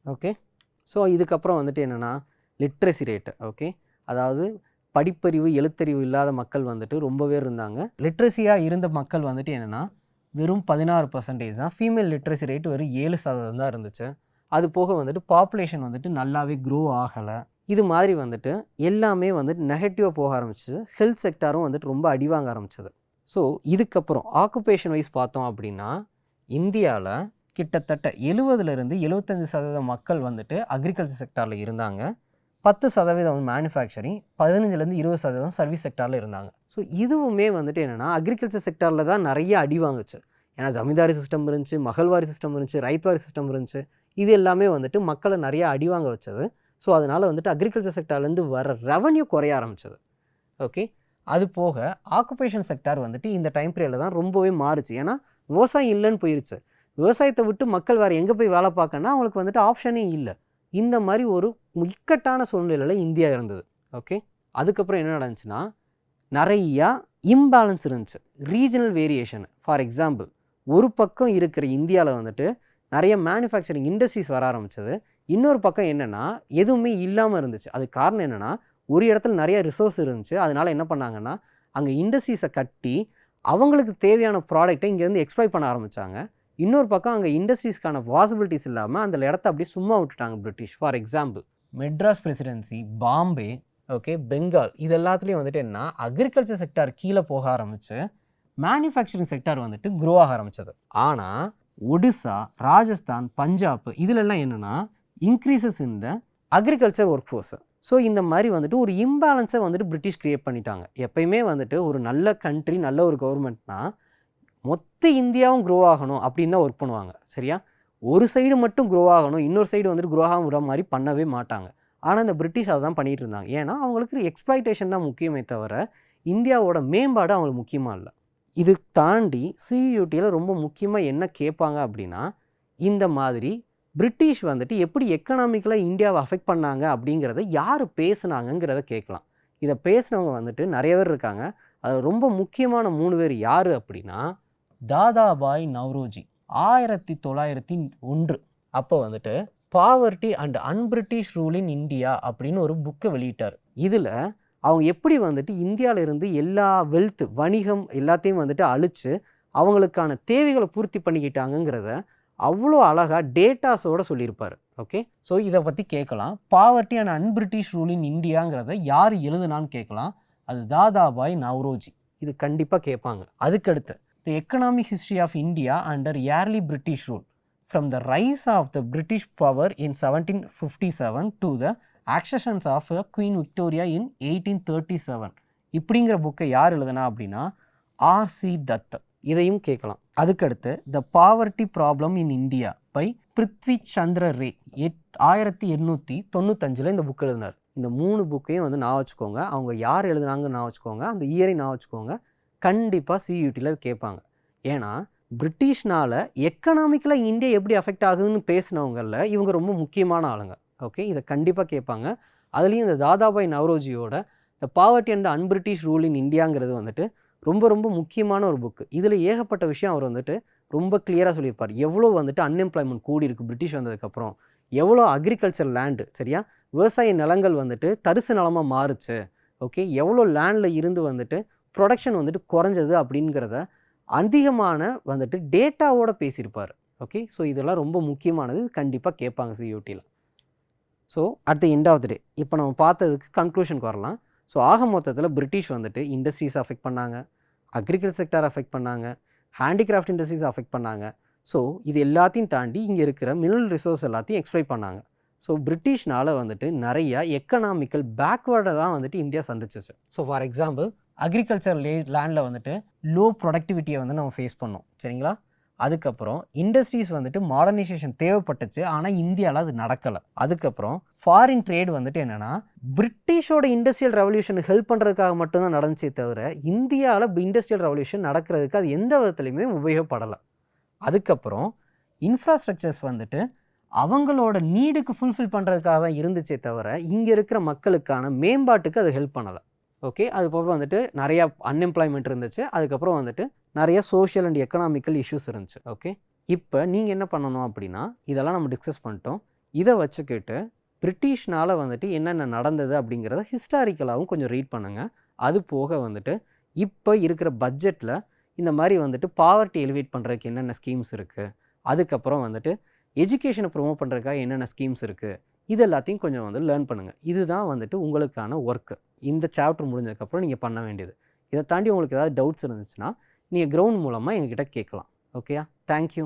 [SPEAKER 1] Okay, so இதுக்கப்புறம் வந்துட்டு என்னென்னா லிட்ரஸி ரேட்டு, ஓகே, அதாவது படிப்பறிவு எழுத்தறிவு இல்லாத மக்கள் வந்துட்டு ரொம்பவே இருந்தாங்க. லிட்ரஸியாக இருந்த மக்கள் வந்துட்டு என்னென்னா வெறும் 16% தான். ஃபீமேல் லிட்ரஸி ரேட் வெறும் 7% தான் இருந்துச்சு. அது போக வந்துட்டு பாப்புலேஷன் வந்துட்டு நல்லாவே க்ரோ ஆகலை. இது மாதிரி வந்துட்டு எல்லாமே வந்துட்டு நெகட்டிவாக போக ஆரம்பிச்சிது. ஹெல்த் செக்டாரும் வந்துட்டு ரொம்ப அடி வாங்க ஆரம்பிச்சது. ஸோ இதுக்கப்புறம் ஆக்குபேஷன் வைஸ் பார்த்தோம் அப்படின்னா இந்தியாவில் கிட்டத்தட்ட 70% 75% மக்கள் வந்துட்டு அக்ரிகல்ச்சர் செக்டாரில் இருந்தாங்க. 10% மேனுஃபேக்சரிங், 15% 20% சர்வீஸ் செக்டாரில் இருந்தாங்க. ஸோ இதுவுமே வந்துட்டு என்னென்னா அக்ரிகல்ச்சர் செக்டாரில் தான் நிறைய அடி வாங்குச்சு. ஏன்னா ஜமீன்தாரி சிஸ்டம் இருந்துச்சு, மகள்வாரி சிஸ்டம் இருந்துச்சு, ரைத்வாரி சிஸ்டம் இருந்துச்சு. இது எல்லாமே வந்துட்டு மக்களை நிறைய அடி வாங்க வச்சது. ஸோ அதனால் வந்துட்டு அக்ரிகல்ச்சர் செக்டார்லேருந்து வர ரெவன்யூ குறைய ஆரம்பிச்சது. ஓகே, அது போக ஆக்குபேஷன் செக்டார் வந்துட்டு இந்த டைம் பீரியடில் தான் ரொம்பவே மாறுச்சு. ஏன்னா விவசாயம் இல்லைன்னு போயிருச்சு. விவசாயத்தை விட்டு மக்கள் வேறு எங்கே போய் வேலை பார்க்கணுன்னா அவங்களுக்கு வந்துட்டு ஆப்ஷனே இல்லை. இந்த மாதிரி ஒரு இக்கட்டான சூழ்நிலையில் இந்தியா இருந்தது. ஓகே, அதுக்கப்புறம் என்ன நடந்துச்சுன்னா நிறையா இம்பேலன்ஸ் இருந்துச்சு, ரீஜனல் வேரியேஷன். ஃபார் எக்ஸாம்பிள், ஒரு பக்கம் இருக்கிற இந்தியாவில் வந்துட்டு நிறைய மேனுஃபேக்சரிங் இண்டஸ்ட்ரீஸ் வர ஆரம்பிச்சது, இன்னொரு பக்கம் என்னென்னா எதுவுமே இல்லாமல் இருந்துச்சு. அதுக்கு காரணம் என்னென்னா ஒரு இடத்துல நிறைய ரிசோர்ஸ் இருந்துச்சு, அதனால் என்ன பண்ணாங்கன்னா அங்கே இண்டஸ்ட்ரீஸை கட்டி அவங்களுக்கு தேவையான ப்ராடக்டை இங்கேருந்து எக்ஸ்ப்ளாய்ட் பண்ண ஆரம்பித்தாங்க. இன்னொரு பக்கம் அங்கே இண்டஸ்ட்ரீஸ்க்கான பாசிபிலிட்டிஸ் இல்லாமல் அந்த இடத்த அப்படியே சும்மா விட்டுட்டாங்க British. For example, Madras presidency, Bombay, okay, Bengal, இது எல்லாத்துலேயும் வந்துட்டு என்ன அக்ரிகல்ச்சர் செக்டார் கீழே போக ஆரம்பிச்சு மேனுஃபேக்சரிங் செக்டார் வந்துட்டு க்ரோ ஆக ஆரம்பித்தது. ஆனால் ஒடிசா, ராஜஸ்தான், பஞ்சாப் இதிலெல்லாம் என்னென்னா இன்க்ரீசஸ் இன் த அக்ரிகல்ச்சர் ஒர்க் ஃபோர்ஸு. ஸோ இந்த மாதிரி வந்துட்டு ஒரு இம்பேலன்ஸை வந்துட்டு பிரிட்டிஷ் க்ரியேட் பண்ணிட்டாங்க. எப்பயுமே வந்துட்டு ஒரு நல்ல கண்ட்ரி, நல்ல ஒரு கவர்மெண்ட்னா மொத்த இந்தியாவும் க்ரோ ஆகணும் அப்படின்னு தான் ஒர்க் பண்ணுவாங்க. சரியா, ஒரு சைடு மட்டும் க்ரோ ஆகணும், இன்னொரு சைடு வந்துட்டு க்ரோ ஆகாம விட மாதிரி பண்ணவே மாட்டாங்க. ஆனால் இந்த பிரிட்டிஷ் அதை தான் பண்ணிகிட்டு இருந்தாங்க. ஏன்னா அவங்களுக்கு எக்ஸ்ப்ளாய்டேஷன் தான் முக்கியமே தவிர இந்தியாவோட மேம்பாடு அவங்களுக்கு முக்கியமாக இல்லை. இது தாண்டி சியூடியில் ரொம்ப முக்கியமாக என்ன கேட்பாங்க அப்படின்னா, இந்த மாதிரி பிரிட்டிஷ் வந்துட்டு எப்படி எக்கனாமிக்கலாக இந்தியாவை அஃபெக்ட் பண்ணாங்க அப்படிங்கிறத யார் பேசுனாங்கங்கிறத கேட்கலாம். இதை பேசுனவங்க வந்துட்டு நிறைய பேர் இருக்காங்க. அது ரொம்ப முக்கியமான 3 பேர் யார் அப்படின்னா, தாதாபாய் நவ்ரோஜி 1901 அப்போ வந்துட்டு poverty and unBritish rule in India அப்படின்னு ஒரு புக்கை வெளியிட்டார். இதில் அவங்க எப்படி வந்துட்டு இந்தியாவில் இருந்து எல்லா வெல்த், வணிகம் எல்லாத்தையும் வந்துட்டு அழித்து அவங்களுக்கான தேவைகளை பூர்த்தி பண்ணிக்கிட்டாங்கங்கிறத அவ்வளோ அழகாக டேட்டாஸோடு சொல்லியிருப்பார். ஓகே, ஸோ இதை பற்றி கேட்கலாம். பாவர்ட்டி அண்ட் அன்பிரிட்டிஷ் ரூல் இன் இந்தியாங்கிறத யார் எழுதுனான்னு கேட்கலாம். அது தாதாபாய் நவ்ரோஜி. இது கண்டிப்பாக கேட்பாங்க. அதுக்கடுத்து the economic history of India under early British rule from the rise of the British power in 1757 to the accessions of Queen Victoria in 1837 இப்படிங்கிற புக்கை யார் எழுதுனா அப்படின்னா ஆர்.சி. தத். இதையும் கேட்கலாம். அதுக்கடுத்து the poverty problem in India by Prithvi Chandra Ray 1895 இந்த புக் எழுதினார். இந்த 3 புக்கையும் வந்து நான் வச்சுக்கோங்க. அவங்க யார் எழுதுனாங்கன்னு நான் வச்சுக்கோங்க, அந்த இயரை நான் வச்சுக்கோங்க. கண்டிப்பாக சியூடியில் கேட்பாங்க. ஏன்னா பிரிட்டிஷ்னால் எக்கனாமிக்கலாக இந்தியா எப்படி அஃபெக்ட் ஆகுதுன்னு பேசினவங்களில் இவங்க ரொம்ப முக்கியமான ஆளுங்க. ஓகே, இதை கண்டிப்பாக கேட்பாங்க. அதுலேயும் இந்த தாதாபாய் நவ்ரோஜியோட the poverty and the unBritish rule in இந்தியாங்கிறது வந்துட்டு ரொம்ப ரொம்ப முக்கியமான ஒரு புக்கு. இதில் ஏகப்பட்ட விஷயம் அவர் வந்துட்டு ரொம்ப கிளியராக சொல்லியிருப்பார். எவ்வளோ வந்துட்டு அன்எம்ப்ளாய்மெண்ட் கூடி இருக்குது பிரிட்டிஷ் வந்ததுக்கப்புறம், எவ்வளோ அக்ரிகல்ச்சர் லேண்டு, சரியா, விவசாய நிலங்கள் வந்துட்டு தரிசு நிலமாக மாறுச்சு. ஓகே, எவ்வளோ லேண்டில் இருந்து வந்துட்டு ப்ரொடக்ஷன் வந்துட்டு குறைஞ்சது அப்படிங்கிறத அதிகமான வந்துட்டு டேட்டாவோடு பேசியிருப்பார். ஓகே, ஸோ இதெல்லாம் ரொம்ப முக்கியமானது, கண்டிப்பாக கேட்பாங்க சியூடியில். So at the end of the day இப்போ நம்ம பார்த்ததுக்கு கன்க்ளூஷனுக்கு வரலாம். ஸோ ஆக மொத்தத்தில் பிரிட்டிஷ் வந்துட்டு இண்டஸ்ட்ரீஸ் அஃபெக்ட் பண்ணாங்க, அக்ரிகல்ச்சர் செக்டார் அஃபெக்ட் பண்ணாங்க, ஹேண்டிகிராஃப்ட் இண்டஸ்ட்ரீஸ் அஃபெக்ட் பண்ணாங்க. ஸோ இது எல்லாத்தையும் தாண்டி இங்கே இருக்கிற மினரல் ரிசோர்ஸ் எல்லாத்தையும் எக்ஸ்ப்ளாய்ட் பண்ணாங்க. ஸோ பிரிட்டிஷ்னால் வந்துட்டு நிறையா எக்கனாமிக்கல் பேக்வேர்டை தான் வந்துட்டு இந்தியா சந்திச்சிச்சு. ஸோ ஃபார் எக்ஸாம்பிள், அக்ரிகல்ச்சர் லேண்டில் வந்துட்டு லோ ப்ரொடக்டிவிட்டியை வந்து நம்ம ஃபேஸ் பண்ணோம். சரிங்களா, அதுக்கப்புறம் இண்டஸ்ட்ரீஸ் வந்துட்டு மாடர்னைசேஷன் தேவைப்பட்டுச்சு, ஆனால் இந்தியாவில் அது நடக்கலை. அதுக்கப்புறம் ஃபாரின் ட்ரேட் வந்துட்டு என்னென்னா பிரிட்டிஷோட இண்டஸ்ட்ரியல் ரெவல்யூஷனுக்கு ஹெல்ப் பண்ணுறதுக்காக மட்டும்தான் நடந்துச்சே தவிர இந்தியாவில் இண்டஸ்ட்ரியல் ரெவல்யூஷன் நடக்கிறதுக்கு அது எந்த விதத்துலையுமே உபயோகப்படலை. அதுக்கப்புறம் இன்ஃப்ராஸ்ட்ரக்சர்ஸ் வந்துட்டு அவங்களோட நீடுக்கு ஃபுல்ஃபில் பண்ணுறதுக்காக தான் இருந்துச்சே தவிர இங்கே இருக்கிற மக்களுக்கான மேம்பாட்டுக்கு அது ஹெல்ப் பண்ணலை. ஓகே, அதுக்கப்புறம் வந்துட்டு நிறையா அன்எம்ப்ளாய்மெண்ட் இருந்துச்சு. அதுக்கப்புறம் வந்துட்டு நிறைய சோஷியல் அண்ட் எக்கனாமிக்கல் இஷ்யூஸ் இருந்துச்சு. ஓகே, இப்போ நீங்கள் என்ன பண்ணணும் அப்படின்னா, இதெல்லாம் நம்ம டிஸ்கஸ் பண்ணிட்டோம். இதை வச்சுக்கிட்டு பிரிட்டிஷ்னால் வந்துட்டு என்னென்ன நடந்தது அப்படிங்கிறத ஹிஸ்டாரிக்கலாகவும் கொஞ்சம் ரீட் பண்ணுங்கள். அது போக வந்துட்டு இப்போ இருக்கிற பட்ஜெட்டில் இந்த மாதிரி வந்துட்டு பாவர்ட்டி எலிவேட் பண்ணுறதுக்கு என்னென்ன ஸ்கீம்ஸ் இருக்குது, அதுக்கப்புறம் வந்துட்டு எஜுகேஷனை ப்ரொமோட் பண்ணுறதுக்காக என்னென்ன ஸ்கீம்ஸ் இருக்குது, இது எல்லாத்தையும் கொஞ்சம் வந்து லேர்ன் பண்ணுங்கள். இதுதான் வந்துட்டு உங்களுக்கான ஒர்க்கு. இந்த சாப்டர் முடிஞ்சதுக்கப்புறம் நீங்கள் பண்ண வேண்டியது. இதை தாண்டி உங்களுக்கு ஏதாவது டவுட்ஸ் இருந்துச்சுன்னா நீங்கள் கிரவுண்ட் மூலமாக எங்ககிட்ட கேட்கலாம். ஓகேயா, தேங்க்யூ.